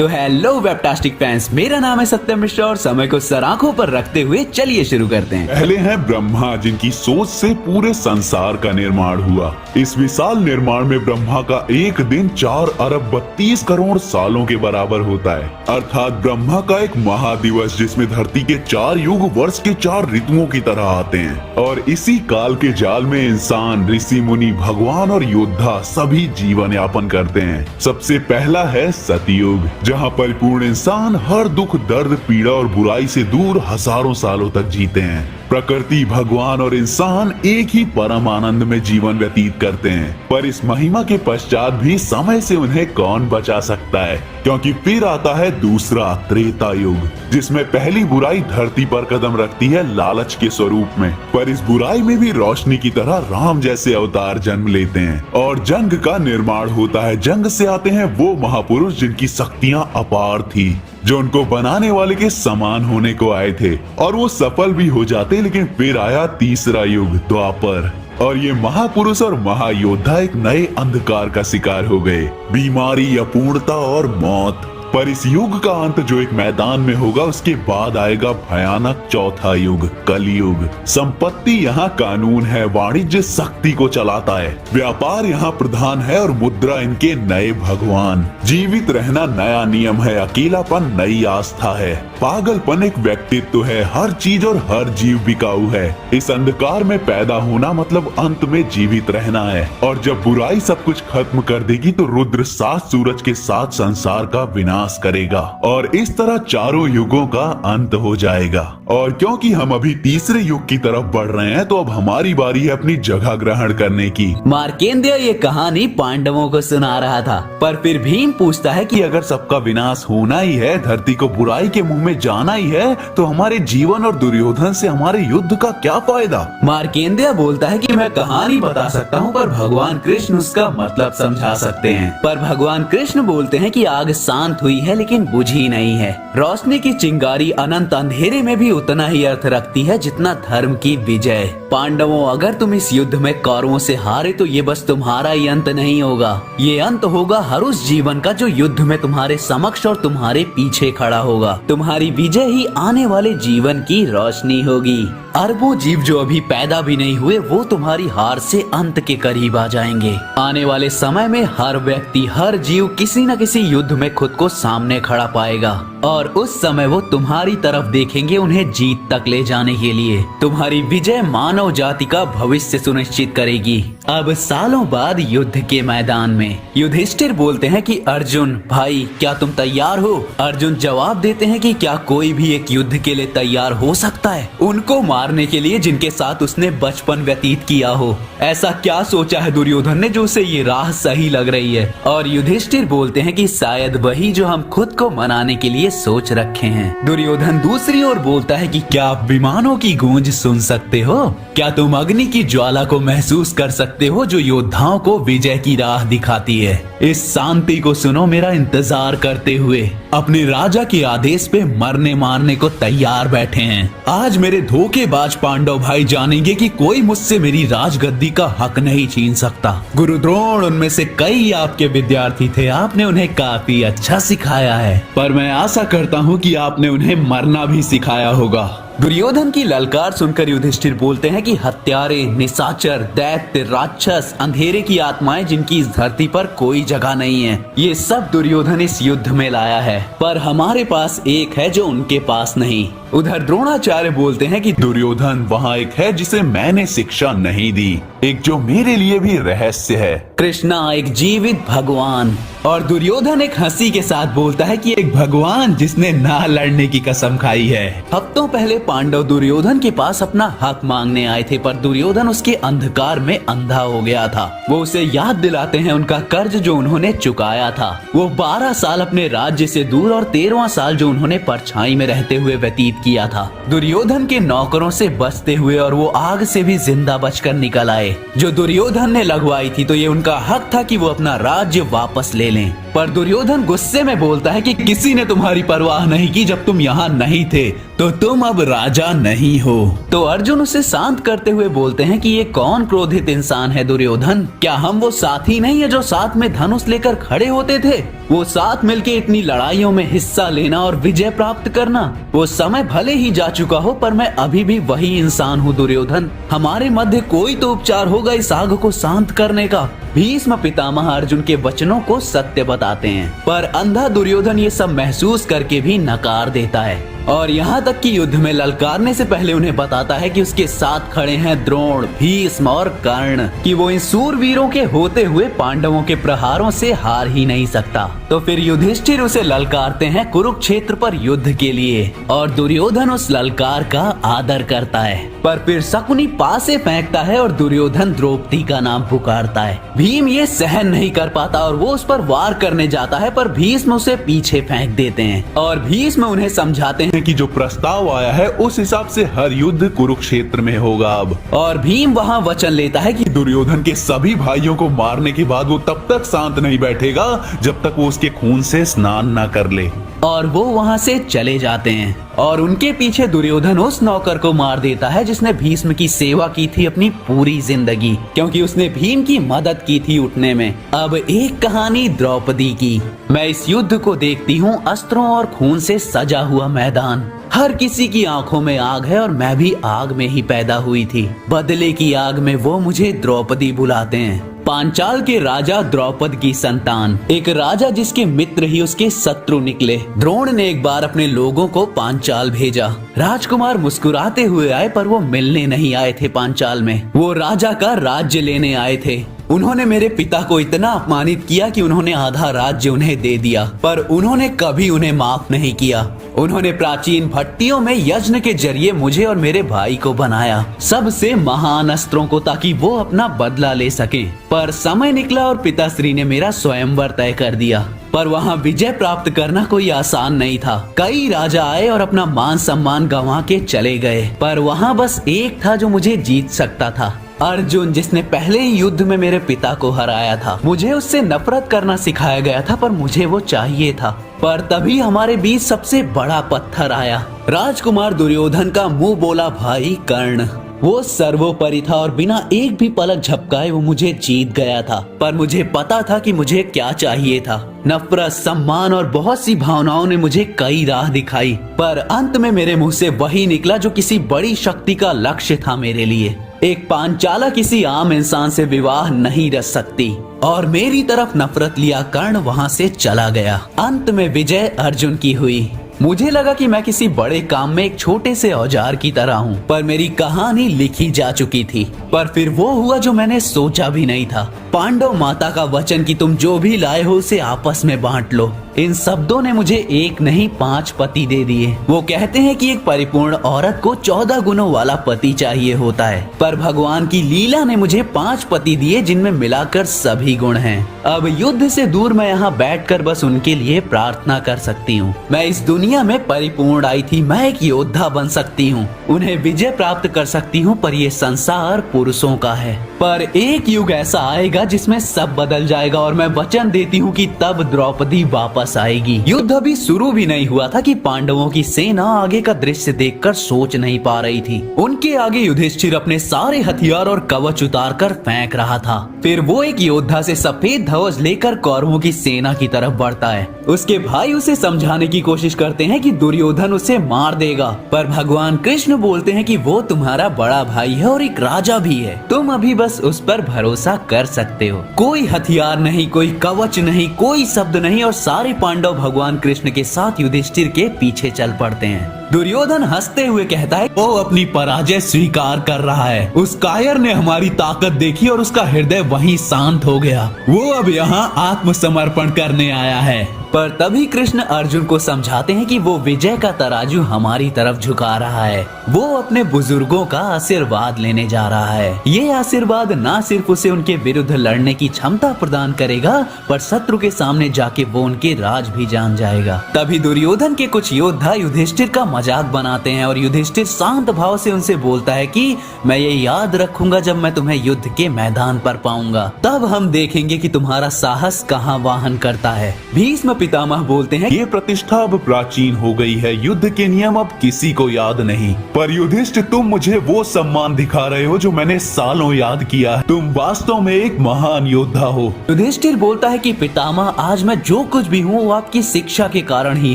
तो hello Webtastic fans, मेरा नाम है सत्यम मिश्रा और समय को सराखों पर रखते हुए चलिए शुरू करते हैं। पहले हैं ब्रह्मा, जिनकी सोच से पूरे संसार का निर्माण हुआ। इस विशाल निर्माण में ब्रह्मा का एक दिन 4 अरब 32 करोड़ सालों के बराबर होता है, अर्थात ब्रह्मा का एक महादिवस, जिसमें धरती के 4 युग वर्ष के 4 ऋतुओं की तरह आते हैं। और इसी काल के जाल में इंसान, ऋषि मुनि, भगवान और योद्धा सभी जीवन यापन करते हैं। सबसे पहला है सतयुग, जहाँ परिपूर्ण इंसान हर दुख, दर्द, पीड़ा और बुराई से दूर हजारों सालों तक जीते हैं। प्रकृति, भगवान और इंसान एक ही परम आनंद में जीवन व्यतीत करते हैं। पर इस महिमा के पश्चात भी समय से उन्हें कौन बचा सकता है, क्योंकि फिर आता है दूसरा त्रेता युग, जिसमें पहली बुराई धरती पर कदम रखती है लालच के स्वरूप में। पर इस बुराई में भी रोशनी की तरह राम जैसे अवतार जन्म लेते हैं और जंग का निर्माण होता है। जंग से आते हैं वो महापुरुष जिनकी शक्तियां अपार थी, जो उनको बनाने वाले के समान होने को आए थे, और वो सफल भी हो जाते। लेकिन फिर आया तीसरा युग, द्वापर, और ये महापुरुष और महायोद्धा एक नए अंधकार का शिकार हो गए, बीमारी, अपूर्णता और मौत। पर इस युग का अंत जो एक मैदान में होगा, उसके बाद आएगा भयानक चौथा युग, कलयुग। संपत्ति यहाँ कानून है, वाणिज्य शक्ति को चलाता है, व्यापार यहाँ प्रधान है और मुद्रा इनके नए भगवान। जीवित रहना नया नियम है, अकेलापन नई आस्था है, पागलपन एक व्यक्तित्व है, हर चीज और हर जीव बिकाऊ है। इस अंधकार में पैदा होना मतलब अंत में जीवित रहना है। और जब बुराई सब कुछ खत्म कर देगी तो रुद्र 7 सूरज के साथ संसार का विनाश करेगा, और इस तरह चारों युगों का अंत हो जाएगा। और क्योंकि हम अभी तीसरे युग की तरफ बढ़ रहे हैं, तो अब हमारी बारी है अपनी जगह ग्रहण करने की। मार्केंद्य ये कहानी पांडवों को सुना रहा था, पर फिर भीम पूछता है कि अगर सबका विनाश होना ही है, धरती को बुराई के मुंह में जाना ही है, तो हमारे जीवन और दुर्योधन से हमारे युद्ध का क्या फायदा। मार्केंद्य बोलता है कि मैं कहानी बता सकता हूँ, पर भगवान कृष्ण उसका मतलब समझा सकते हैं। पर भगवान कृष्ण बोलते हैं कि आग शांत हुई है लेकिन बुझी नहीं है। रोशनी की चिंगारी अनंत अंधेरे में भी उतना ही अर्थ रखती है जितना धर्म की विजय। पांडवों, अगर तुम इस युद्ध में कौरवों से हारे तो ये बस तुम्हारा ही अंत नहीं होगा, ये अंत होगा हर उस जीवन का जो युद्ध में तुम्हारे समक्ष और तुम्हारे पीछे खड़ा होगा। तुम्हारी विजय ही आने वाले जीवन की रोशनी होगी। अरबों जीव जो अभी पैदा भी नहीं हुए, वो तुम्हारी हार से अंत के करीब आ जाएंगे। आने वाले समय में हर व्यक्ति, हर जीव किसी न किसी युद्ध में खुद को सामने खड़ा पाएगा, और उस समय वो तुम्हारी तरफ देखेंगे उन्हें जीत तक ले जाने के लिए। तुम्हारी विजय मानव जाति का भविष्य सुनिश्चित करेगी। अब सालों बाद युद्ध के मैदान में युधिष्ठिर बोलते हैं कि अर्जुन भाई, क्या तुम तैयार हो? अर्जुन जवाब देते हैं कि क्या कोई भी एक युद्ध के लिए तैयार हो सकता है, उनको मारने के लिए जिनके साथ उसने बचपन व्यतीत किया हो? ऐसा क्या सोचा है दुर्योधन ने जो उसे ये राह सही लग रही है? और युधिष्ठिर बोलते हैं कि शायद वही जो हम खुद को मनाने के लिए सोच रखे हैं। दुर्योधन दूसरी ओर बोलता है कि क्या आप विमानों की गूंज सुन सकते हो? क्या तुम अग्नि की ज्वाला को महसूस कर सकते हो जो योद्धाओं को विजय की राह दिखाती है? इस शांति को सुनो, मेरा इंतजार करते हुए अपने राजा के आदेश पे मरने मारने को तैयार बैठे हैं। आज मेरे धोखेबाज पांडव भाई जानेंगे कि कोई मुझसे मेरी राजगद्दी का हक नहीं छीन सकता। गुरु द्रोण उनमें से कई आपके विद्यार्थी थे, आपने उन्हें काफी अच्छा सिखाया है, पर मैं आशा करता हूँ कि आपने उन्हें मरना भी सिखाया होगा। दुर्योधन की ललकार सुनकर युधिष्ठिर बोलते हैं कि हत्यारे, निशाचर, दैत्य, राक्षस, अंधेरे की आत्माएं जिनकी इस धरती पर कोई जगह नहीं है, ये सब दुर्योधन इस युद्ध में लाया है, पर हमारे पास एक है जो उनके पास नहीं। उधर द्रोणाचार्य बोलते हैं कि दुर्योधन, वहाँ एक है जिसे मैंने शिक्षा नहीं दी, एक जो मेरे लिए भी रहस्य है। कृष्णा, एक जीवित भगवान। और दुर्योधन एक हंसी के साथ बोलता है कि एक भगवान जिसने ना लड़ने की कसम खाई है। हफ्तों पहले पांडव दुर्योधन के पास अपना हक मांगने आए थे, पर दुर्योधन उसके अंधकार में अंधा हो गया था। वो उसे याद दिलाते हैं उनका कर्ज जो उन्होंने चुकाया था। वो 12 साल अपने राज्य से दूर और 13वां साल जो उन्होंने परछाई में रहते हुए व्यतीत किया था, दुर्योधन के नौकरों से बचते हुए, और वो आग से भी जिंदा बचकर निकल आए जो दुर्योधन ने लगवाई थी। तो ये उनका हक था कि वो अपना राज्य वापस ले लें। पर दुर्योधन गुस्से में बोलता है कि किसी ने तुम्हारी परवाह नहीं की जब तुम यहाँ नहीं थे, तो तुम अब राजा नहीं हो। तो अर्जुन उसे शांत करते हुए बोलते हैं कि ये कौन क्रोधित इंसान है दुर्योधन? क्या हम वो साथी नहीं है जो साथ में धनुष लेकर खड़े होते थे? वो साथ मिलके इतनी लड़ाइयों में हिस्सा लेना और विजय प्राप्त करना, वो समय भले ही जा चुका हो पर मैं अभी भी वही इंसान हूँ दुर्योधन। हमारे मध्य कोई तो उपचार होगा इस आग को शांत करने का। भीष्म पितामह अर्जुन के वचनों को सत्य बताते हैं, पर अंधा दुर्योधन ये सब महसूस करके भी नकार देता है और यहाँ तक कि युद्ध में ललकारने से पहले उन्हें बताता है कि उसके साथ खड़े हैं द्रोण, भीष्म और कर्ण, कि वो इन सूरवीरों के होते हुए पांडवों के प्रहारों से हार ही नहीं सकता। तो फिर युधिष्ठिर उसे ललकारते हैं कुरुक्षेत्र पर युद्ध के लिए और दुर्योधन उस ललकार का आदर करता है। पर फिर शकुनी पासे फेंकता है और दुर्योधन द्रौपदी का नाम पुकारता है। भीम ये सहन नहीं कर पाता और वो उस पर वार करने जाता है, पर भीष्म उसे पीछे फेंक देते हैं और भीष्म उन्हें समझाते हैं कि जो प्रस्ताव आया है उस हिसाब से हर युद्ध कुरुक्षेत्र में होगा अब। और भीम वहाँ वचन लेता है कि दुर्योधन के सभी भाइयों को मारने के बाद वो तब तक शांत नहीं बैठेगा जब तक वो उसके खून से स्नान न कर ले। और वो वहाँ से चले जाते हैं और उनके पीछे दुर्योधन उस नौकर को मार देता है जिसने भीष्म की सेवा की थी अपनी पूरी जिंदगी, क्योंकि उसने भीम की मदद की थी उठने में। अब एक कहानी द्रौपदी की। मैं इस युद्ध को देखती हूँ अस्त्रों और खून से सजा हुआ मैदान। हर किसी की आंखों में आग है और मैं भी आग में ही पैदा हुई थी। बदले की आग में वो मुझे द्रौपदी बुलाते हैं। पांचाल के राजा द्रौपद की संतान, एक राजा जिसके मित्र ही उसके शत्रु निकले। द्रोण ने एक बार अपने लोगों को पांचाल भेजा। राजकुमार मुस्कुराते हुए आए पर वो मिलने नहीं आए थे पांचाल में, वो राजा का राज्य लेने आए थे। उन्होंने मेरे पिता को इतना अपमानित किया कि उन्होंने आधा राज्य उन्हें दे दिया, पर उन्होंने कभी उन्हें माफ नहीं किया। उन्होंने प्राचीन भट्टियों में यज्ञ के जरिए मुझे और मेरे भाई को बनाया, सबसे महान अस्त्रों को, ताकि वो अपना बदला ले सके। पर समय निकला और पिताश्री ने मेरा स्वयंवर तय कर दिया। पर वहाँ विजय प्राप्त करना कोई आसान नहीं था। कई राजा आए और अपना मान सम्मान गंवा के चले गए, पर वहाँ बस एक था जो मुझे जीत सकता था, अर्जुन, जिसने पहले ही युद्ध में मेरे पिता को हराया था। मुझे उससे नफरत करना सिखाया गया था पर मुझे वो चाहिए था। पर तभी हमारे बीच सबसे बड़ा पत्थर आया। राजकुमार दुर्योधन का मुंह बोला भाई कर्ण। वो सर्वोपरि था और बिना एक भी पलक झपकाए वो मुझे जीत गया था। पर मुझे पता था कि मुझे क्या चाहिए था। नफरत, सम्मान और बहुत सी भावनाओं ने मुझे कई राह दिखाई, पर अंत में मेरे मुंह से वही निकला जो किसी बड़ी शक्ति का लक्ष्य था मेरे लिए। एक पांचाला किसी आम इंसान से विवाह नहीं रच सकती, और मेरी तरफ नफरत लिया कर्ण वहाँ से चला गया। अंत में विजय अर्जुन की हुई। मुझे लगा कि मैं किसी बड़े काम में एक छोटे से औजार की तरह हूँ, पर मेरी कहानी लिखी जा चुकी थी। पर फिर वो हुआ जो मैंने सोचा भी नहीं था। पांडव माता का वचन कि तुम जो भी लाए हो उसे आपस में बांट लो, इन शब्दों ने मुझे एक नहीं 5 पति दे दिए। वो कहते हैं कि एक परिपूर्ण औरत को 14 गुणों वाला पति चाहिए होता है, पर भगवान की लीला ने मुझे 5 पति दिए जिनमें मिलाकर सभी गुण हैं। अब युद्ध से दूर मैं यहाँ बैठकर बस उनके लिए प्रार्थना कर सकती हूँ। मैं इस दुनिया में परिपूर्ण आई थी, मैं एक योद्धा बन सकती हूँ, उन्हें विजय प्राप्त कर सकती हूँ, पर ये संसार पुरुषों का है। पर एक युग ऐसा आएगा जिसमें सब बदल जाएगा और मैं वचन देती हूँ कि तब द्रौपदी वापस आएगी। युद्ध अभी शुरू भी नहीं हुआ था कि पांडवों की सेना आगे का दृश्य देखकर सोच नहीं पा रही थी। उनके आगे युधिष्ठिर अपने सारे हथियार और कवच उतारकर फेंक रहा था। फिर वो एक योद्धा से सफेद ध्वज लेकर कौरवों की सेना की तरफ बढ़ता है। उसके भाई उसे समझाने की कोशिश करते हैं कि दुर्योधन उसे मार देगा, पर भगवान कृष्ण बोलते हैं कि वो तुम्हारा बड़ा भाई है और एक राजा भी है, तुम अभी बस उस पर भरोसा कर सकते हो। कोई हथियार नहीं, कोई कवच नहीं, कोई शब्द नहीं, और सारे पांडव भगवान कृष्ण के साथ युधिष्ठिर के पीछे चल पड़ते हैं। दुर्योधन हंसते हुए कहता है वो अपनी पराजय स्वीकार कर रहा है। उस कायर ने हमारी ताकत देखी और उसका हृदय वहीं शांत हो गया। वो अब यहाँ आत्मसमर्पण करने आया है। पर तभी कृष्ण अर्जुन को समझाते हैं कि वो विजय का तराजू हमारी तरफ झुका रहा है। वो अपने बुजुर्गों का आशीर्वाद लेने जा रहा है। ये आशीर्वाद ना सिर्फ उसे उनके विरुद्ध लड़ने की क्षमता प्रदान करेगा, पर शत्रु के सामने जाके वो उनके राज भी जान जाएगा। तभी दुर्योधन के कुछ योद्धा युधिष्ठिर का मजाक बनाते हैं और युधिष्ठिर शांत भाव से उनसे बोलता है कि मैं ये याद रखूंगा जब मैं तुम्हें युद्ध के मैदान पर पाऊंगा, तब हम देखेंगे कि तुम्हारा साहस कहाँ वाहन करता है। भीष्म पितामह बोलते हैं ये प्रतिष्ठा अब प्राचीन हो गई है, युद्ध के नियम अब किसी को याद नहीं। पर युधिष्ठिर, तुम मुझे वो सम्मान दिखा रहे हो जो मैंने सालों याद किया है। तुम वास्तव में एक महान योद्धा हो। युधिष्ठिर बोलता है कि पितामह, आज मैं जो कुछ भी हूँ वो आपकी शिक्षा के कारण ही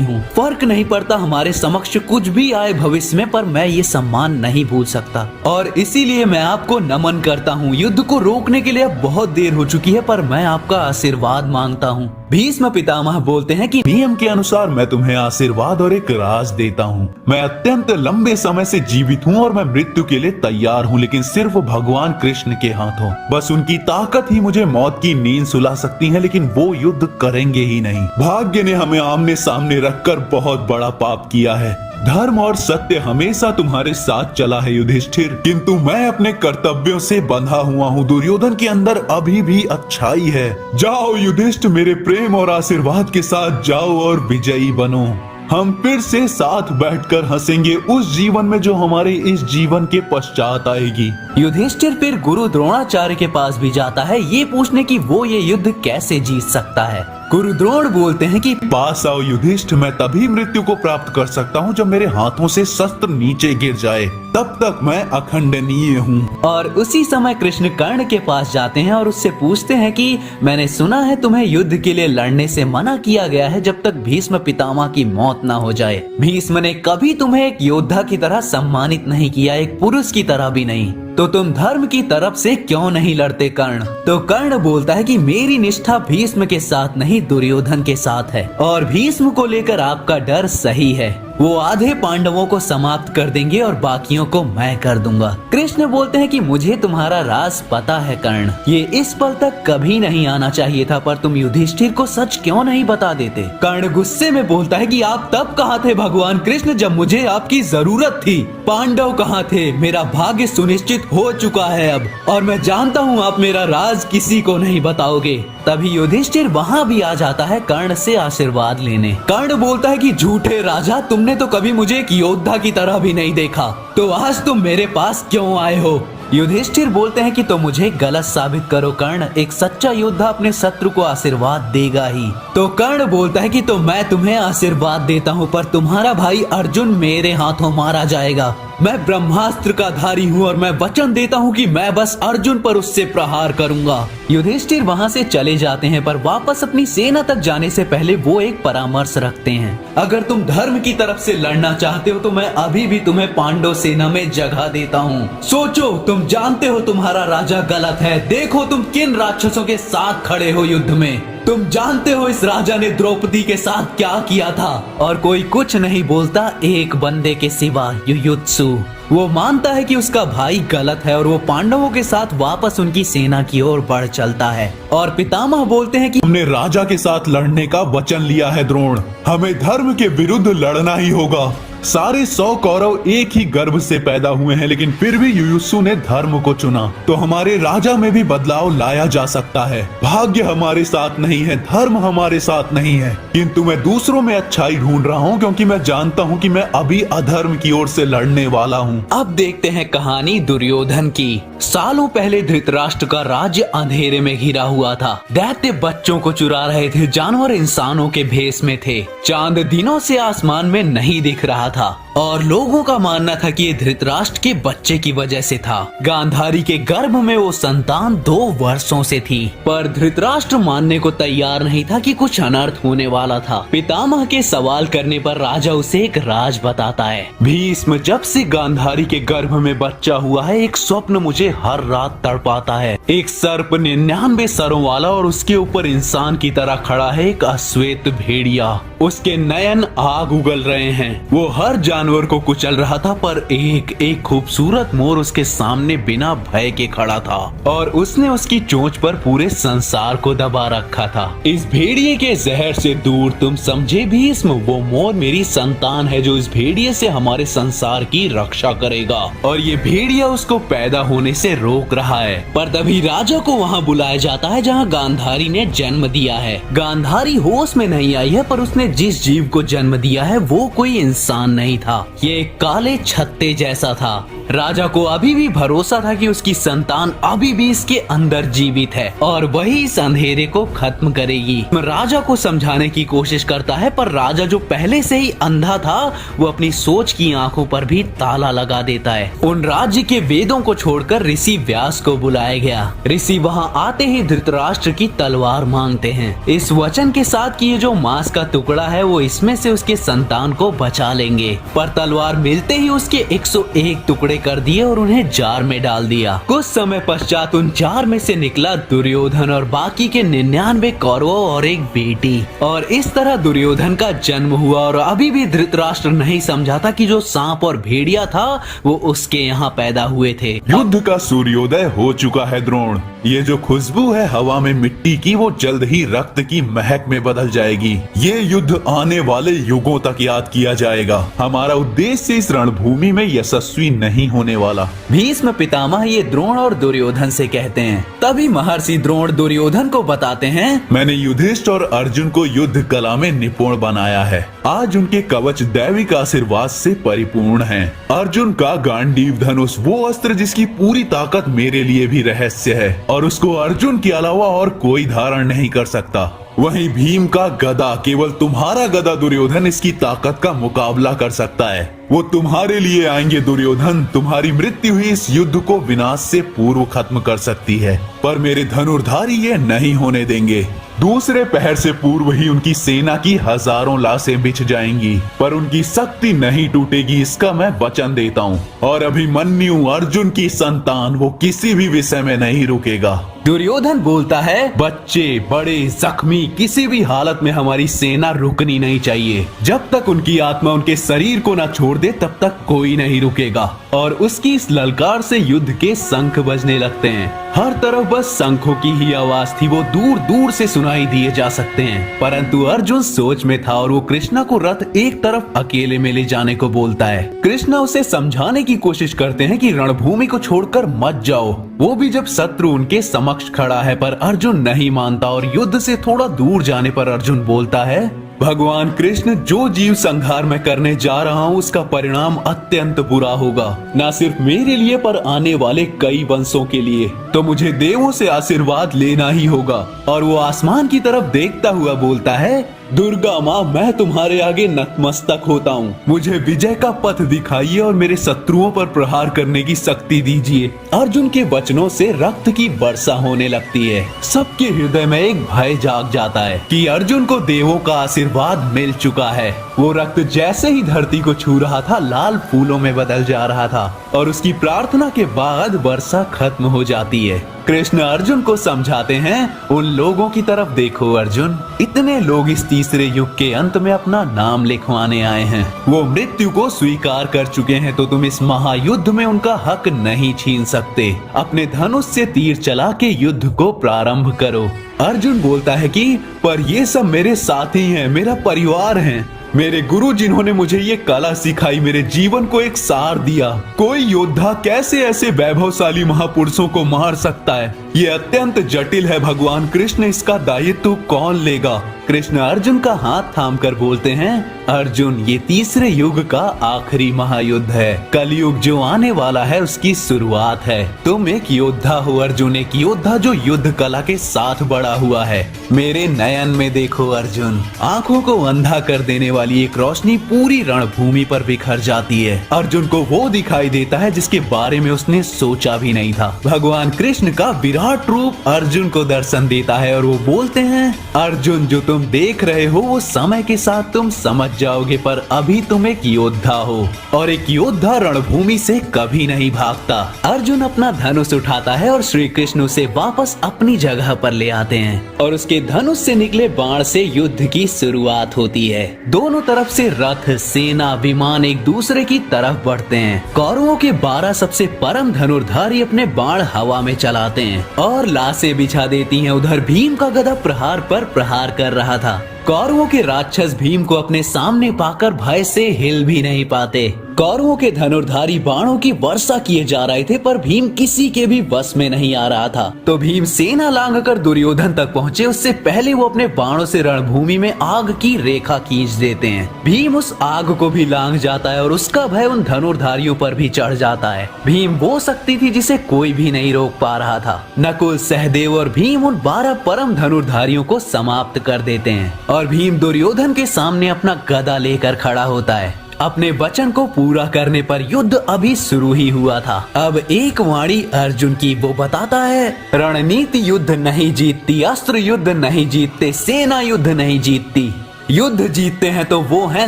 हूँ। फर्क नहीं पड़ता हमारे समक्ष कुछ भी आए भविष्य में, पर मैं ये सम्मान नहीं भूल सकता और इसीलिए मैं आपको नमन करता हूँ। युद्ध को रोकने के लिए अब बहुत देर हो चुकी है, पर मैं आपका आशीर्वाद मांगता हूँ। भीष्म पितामह बोलते हैं कि नियम के अनुसार मैं तुम्हें आशीर्वाद और एक राज देता हूँ। मैं अत्यंत लंबे समय से जीवित हूँ और मैं मृत्यु के लिए तैयार हूँ, लेकिन सिर्फ भगवान कृष्ण के हाथों। बस उनकी ताकत ही मुझे मौत की नींद सुला सकती है, लेकिन वो युद्ध करेंगे ही नहीं। भाग्य ने हमें आमने सामने रखकर बहुत बड़ा पाप किया है। धर्म और सत्य हमेशा तुम्हारे साथ चला है युधिष्ठिर, किंतु मैं अपने कर्तव्यों से बंधा हुआ हूँ। दुर्योधन के अंदर अभी भी अच्छाई है। जाओ युधिष्ठिर, मेरे प्रेम और आशीर्वाद के साथ जाओ और विजयी बनो। हम फिर से साथ बैठकर हंसेंगे उस जीवन में जो हमारे इस जीवन के पश्चात आएगी। युधिष्ठिर फिर गुरु द्रोणाचार्य के पास भी जाता है, ये पूछने की वो ये युद्ध कैसे जीत सकता है। गुरु द्रोण बोलते हैं कि पास आओ युधिष्ठिर, मैं तभी मृत्यु को प्राप्त कर सकता हूँ जब मेरे हाथों से शस्त्र नीचे गिर जाए, तब तक मैं अखंडनीय हूँ। और उसी समय कृष्ण कर्ण के पास जाते हैं और उससे पूछते हैं कि मैंने सुना है तुम्हें युद्ध के लिए लड़ने से मना किया गया है जब तक भीष्म पितामह की मौत न हो जाए। भीष्म ने कभी तुम्हें एक योद्धा की तरह सम्मानित नहीं किया, एक पुरुष की तरह भी नहीं, तो तुम धर्म की तरफ से क्यों नहीं लड़ते कर्ण? तो कर्ण बोलता है कि मेरी निष्ठा भीष्म के साथ नहीं दुर्योधन के साथ है और भीष्म को लेकर आपका डर सही है। वो आधे पांडवों को समाप्त कर देंगे और बाकियों को मैं कर दूंगा। कृष्ण बोलते हैं कि मुझे तुम्हारा राज पता है कर्ण, ये इस पल तक कभी नहीं आना चाहिए था, पर तुम युधिष्ठिर को सच क्यों नहीं बता देते? कर्ण गुस्से में बोलता है कि आप तब कहाँ थे भगवान कृष्ण जब मुझे आपकी जरूरत थी? पांडव कहाँ थे? मेरा भाग्य सुनिश्चित हो चुका है अब, और मैं जानता हूँ आप मेरा राज किसी को नहीं बताओगे। तभी युधिष्ठिर वहाँ भी आ जाता है कर्ण से आशीर्वाद लेने। कर्ण बोलता है कि झूठे राजा, तुमने तो कभी मुझे एक योद्धा की तरह भी नहीं देखा, तो आज तुम मेरे पास क्यों आए हो? युधिष्ठिर बोलते हैं कि तो मुझे गलत साबित करो कर्ण, एक सच्चा योद्धा अपने शत्रु को आशीर्वाद देगा ही। तो कर्ण बोलता है कि तो मैं तुम्हें आशीर्वाद देता हूँ, पर तुम्हारा भाई अर्जुन मेरे हाथों मारा जाएगा। मैं ब्रह्मास्त्र का धारी हूँ और मैं वचन देता हूँ कि मैं बस अर्जुन पर उससे प्रहार करूंगा। युधिष्ठिर वहाँ से चले जाते हैं, पर वापस अपनी सेना तक जाने से पहले वो एक परामर्श रखते हैं। अगर तुम धर्म की तरफ से लड़ना चाहते हो तो मैं अभी भी तुम्हें पांडव सेना में जगह देता हूँ। सोचो, तुम जानते हो तुम्हारा राजा गलत है, देखो तुम किन राक्षसों के साथ खड़े हो युद्ध में। तुम जानते हो इस राजा ने द्रौपदी के साथ क्या किया था। और कोई कुछ नहीं बोलता एक बंदे के सिवा, युयुत्सु। वो मानता है कि उसका भाई गलत है और वो पांडवों के साथ वापस उनकी सेना की ओर बढ़ चलता है। और पितामह बोलते हैं कि हमने राजा के साथ लड़ने का वचन लिया है द्रोण, हमें धर्म के विरुद्ध लड़ना ही होगा। सारे 100 कौरव एक ही गर्भ से पैदा हुए हैं, लेकिन फिर भी युयुत्सु ने धर्म को चुना, तो हमारे राजा में भी बदलाव लाया जा सकता है। भाग्य हमारे साथ नहीं है, धर्म हमारे साथ नहीं है, किंतु मैं दूसरों में अच्छाई ढूंढ रहा हूँ, क्योंकि मैं जानता हूँ कि मैं अभी अधर्म की ओर से लड़ने वाला हूँ। अब देखते हैं कहानी दुर्योधन की। सालों पहले धृतराष्ट्र का राज्य अंधेरे में घिरा हुआ था। दैत्य बच्चों को चुरा रहे थे, जानवर इंसानों के भेष में थे, चांद दिनों से आसमान में नहीं दिख रहा था और लोगों का मानना था कि ये धृतराष्ट्र के बच्चे की वजह से था। गांधारी के गर्भ में वो संतान 2 वर्षों से थी, पर धृतराष्ट्र मानने को तैयार नहीं था कि कुछ अनर्थ होने वाला था। पितामह के सवाल करने पर राजा उसे एक राज बताता है। भीष्म, जब से गांधारी के गर्भ में बच्चा हुआ है, एक स्वप्न मुझे हर रात तड़पाता है। एक सर्प 99 सरों वाला और उसके ऊपर इंसान की तरह खड़ा है एक अश्वेत भेड़िया। उसके नयन आग उगल रहे हैं। वो हर हर जानवर को कुचल रहा था, पर एक एक खूबसूरत मोर उसके सामने बिना भय के खड़ा था और उसने उसकी चोंच पर पूरे संसार को दबा रखा था। इस भेड़िए के जहर से दूर, तुम समझे भीष्म, वो मोर मेरी संतान है जो इस भेड़िए से हमारे संसार की रक्षा करेगा और ये भेड़िया उसको पैदा होने से रोक रहा है। पर तभी राजा को वहाँ बुलाया जाता है जहाँ गांधारी ने जन्म दिया है। गांधारी होश में नहीं आई है, पर उसने जिस जीव को जन्म दिया है वो कोई इंसान नहीं था, ये एक काले छत्ते जैसा था। राजा को अभी भी भरोसा था कि उसकी संतान अभी भी इसके अंदर जीवित है और वही इस अंधेरे को खत्म करेगी। राजा को समझाने की कोशिश करता है, पर राजा जो पहले से ही अंधा था वो अपनी सोच की आंखों पर भी ताला लगा देता है। उन राज्य के वेदों को छोड़कर ऋषि व्यास को बुलाया गया। ऋषि वहाँ आते ही धृतराष्ट्र की तलवार मांगते हैं, इस वचन के साथ कि ये जो मांस का टुकड़ा है वो इसमें से उसके संतान को बचा लेंगे। पर तलवार मिलते ही उसके 101 टुकड़े कर दिए और उन्हें जार में डाल दिया। कुछ समय पश्चात उन जार में से निकला दुर्योधन और बाकी के 99 कौरवों और एक बेटी, और इस तरह दुर्योधन का जन्म हुआ। और अभी भी धृतराष्ट्र नहीं समझा था कि जो सांप और भेड़िया था वो उसके यहाँ पैदा हुए थे। युद्ध का सूर्योदय हो चुका है द्रोण। ये जो खुशबू है हवा में मिट्टी की, वो जल्द ही रक्त की महक में बदल जाएगी। ये युद्ध आने वाले युगों तक याद किया जाएगा। हमारा उद्देश्य इस रणभूमि में यशस्वी नहीं होने वाला। भीष्म पितामह ये द्रोण और दुर्योधन से कहते हैं। तभी महर्षि द्रोण दुर्योधन को बताते हैं, मैंने युधिष्ठिर और अर्जुन को युद्ध कला में निपुण बनाया है। आज उनके कवच दैविक आशीर्वाद से परिपूर्ण हैं। अर्जुन का गांडीव धनुष, वो अस्त्र जिसकी पूरी ताकत मेरे लिए भी रहस्य है और उसको अर्जुन के अलावा और कोई धारण नहीं कर सकता। वहीं भीम का गदा, केवल तुम्हारा गदा दुर्योधन इसकी ताकत का मुकाबला कर सकता है। वो तुम्हारे लिए आएंगे दुर्योधन। तुम्हारी मृत्यु ही इस युद्ध को विनाश से पूर्व खत्म कर सकती है, पर मेरे धनुर्धारी ये नहीं होने देंगे। दूसरे पहर से पूर्व ही उनकी सेना की हजारों लाशें बिछ जाएंगी, पर उनकी शक्ति नहीं टूटेगी, इसका मैं वचन देता हूँ। और अभिमन्यु अर्जुन की संतान, वो किसी भी विषय में नहीं रुकेगा। दुर्योधन बोलता है, बच्चे बड़े जख्मी, किसी भी हालत में हमारी सेना रुकनी नहीं चाहिए। जब तक उनकी आत्मा उनके शरीर को न छोड़ दे तब तक कोई नहीं रुकेगा। और उसकी इस ललकार से युद्ध के शंख बजने लगते हैं। हर तरफ बस शंखों की ही आवाज थी, वो दूर दूर से सुनाई दिए जा सकते हैं। परंतु अर्जुन सोच में था और वो कृष्णा को रथ एक तरफ अकेले में ले जाने को बोलता है। कृष्णा उसे समझाने की कोशिश करते हैं कि रणभूमि को छोड़कर मत जाओ, वो भी जब शत्रु उनके समक्ष खड़ा है। पर अर्जुन नहीं मानता और युद्ध से थोड़ा दूर जाने पर अर्जुन बोलता है, भगवान कृष्ण, जो जीव संहार मैं करने जा रहा हूँ उसका परिणाम अत्यंत बुरा होगा, न सिर्फ मेरे लिए पर आने वाले कई वंशों के लिए। तो मुझे देवों से आशीर्वाद लेना ही होगा। और वो आसमान की तरफ देखता हुआ बोलता है, दुर्गा माँ, मैं तुम्हारे आगे नतमस्तक होता हूँ। मुझे विजय का पथ दिखाइए और मेरे शत्रुओं पर प्रहार करने की शक्ति दीजिए। अर्जुन के वचनों से रक्त की वर्षा होने लगती है। सबके हृदय में एक भय जाग जाता है कि अर्जुन को देवों का आशीर्वाद मिल चुका है। वो रक्त जैसे ही धरती को छू रहा था लाल फूलों में बदल जा रहा था और उसकी प्रार्थना के बाद वर्षा खत्म हो जाती है। कृष्ण अर्जुन को समझाते हैं, उन लोगों की तरफ देखो अर्जुन, इतने लोग इस तीसरे युग के अंत में अपना नाम लिखवाने आए हैं। वो मृत्यु को स्वीकार कर चुके हैं, तो तुम इस महायुद्ध में उनका हक नहीं छीन सकते। अपने धनुष से तीर चला के युद्ध को प्रारंभ करो। अर्जुन बोलता है कि पर ये सब मेरे साथी हैं, मेरा परिवार है, मेरे गुरु जिन्होंने मुझे ये कला सिखाई, मेरे जीवन को एक सार दिया। कोई योद्धा कैसे ऐसे वैभवशाली महापुरुषों को मार सकता है? ये अत्यंत जटिल है भगवान कृष्ण, इसका दायित्व कौन लेगा? कृष्ण अर्जुन का हाथ थामकर बोलते हैं, अर्जुन, ये तीसरे युग का आखिरी महायुद्ध है। कलयुग जो आने वाला है उसकी शुरुआत है। तुम एक योद्धा हो अर्जुन, एक योद्धा जो युद्ध कला के साथ बड़ा हुआ है। मेरे नयन में देखो अर्जुन, आंखों को अंधा कर देने वाली एक रोशनी पूरी रणभूमि पर बिखर जाती है। अर्जुन को वो दिखाई देता है जिसके बारे में उसने सोचा भी नहीं था। भगवान कृष्ण का विराट विराट रूप अर्जुन को दर्शन देता है और वो बोलते हैं, अर्जुन जो तुम देख रहे हो वो समय के साथ तुम समझ जाओगे, पर अभी तुम एक योद्धा हो और एक योद्धा रणभूमि से कभी नहीं भागता। अर्जुन अपना धनुष उठाता है और श्री कृष्ण उसे वापस अपनी जगह पर ले आते हैं और उसके धनुष से निकले बाण से युद्ध की शुरुआत होती है। दोनों तरफ से रथ, सेना, विमान एक दूसरे की तरफ बढ़ते हैं। कौरवों के 12 सबसे परम धनुर्धारी अपने बाण हवा में चलाते हैं और लाशें बिछा देती हैं। उधर भीम का गदा प्रहार पर प्रहार कर रहा था। कौरवों के राक्षस भीम को अपने सामने पाकर भय से हिल भी नहीं पाते। कौरवों के धनुर्धारी बाणों की वर्षा किए जा रहे थे, पर भीम किसी के भी वश में नहीं आ रहा था। तो भीम सेना लांघ कर दुर्योधन तक पहुँचे। उससे पहले वो अपने बाणों से रणभूमि में आग की रेखा खींच देते हैं। भीम उस आग को भी लांघ जाता है और उसका भय उन धनुर्धारियों पर भी चढ़ जाता है। भीम वो शक्ति थी जिसे कोई भी नहीं रोक पा रहा था। नकुल, सहदेव और भीम उन 12 परम धनुर्धारियों को समाप्त कर देते हैं और भीम दुर्योधन के सामने अपना गदा लेकर खड़ा होता है। अपने वचन को पूरा करने पर युद्ध अभी शुरू ही हुआ था। अब एक वाणी अर्जुन की वो बताता है, रणनीति युद्ध नहीं जीतती, अस्त्र युद्ध नहीं जीतते, सेना युद्ध नहीं जीतती, युद्ध जीतते हैं तो वो हैं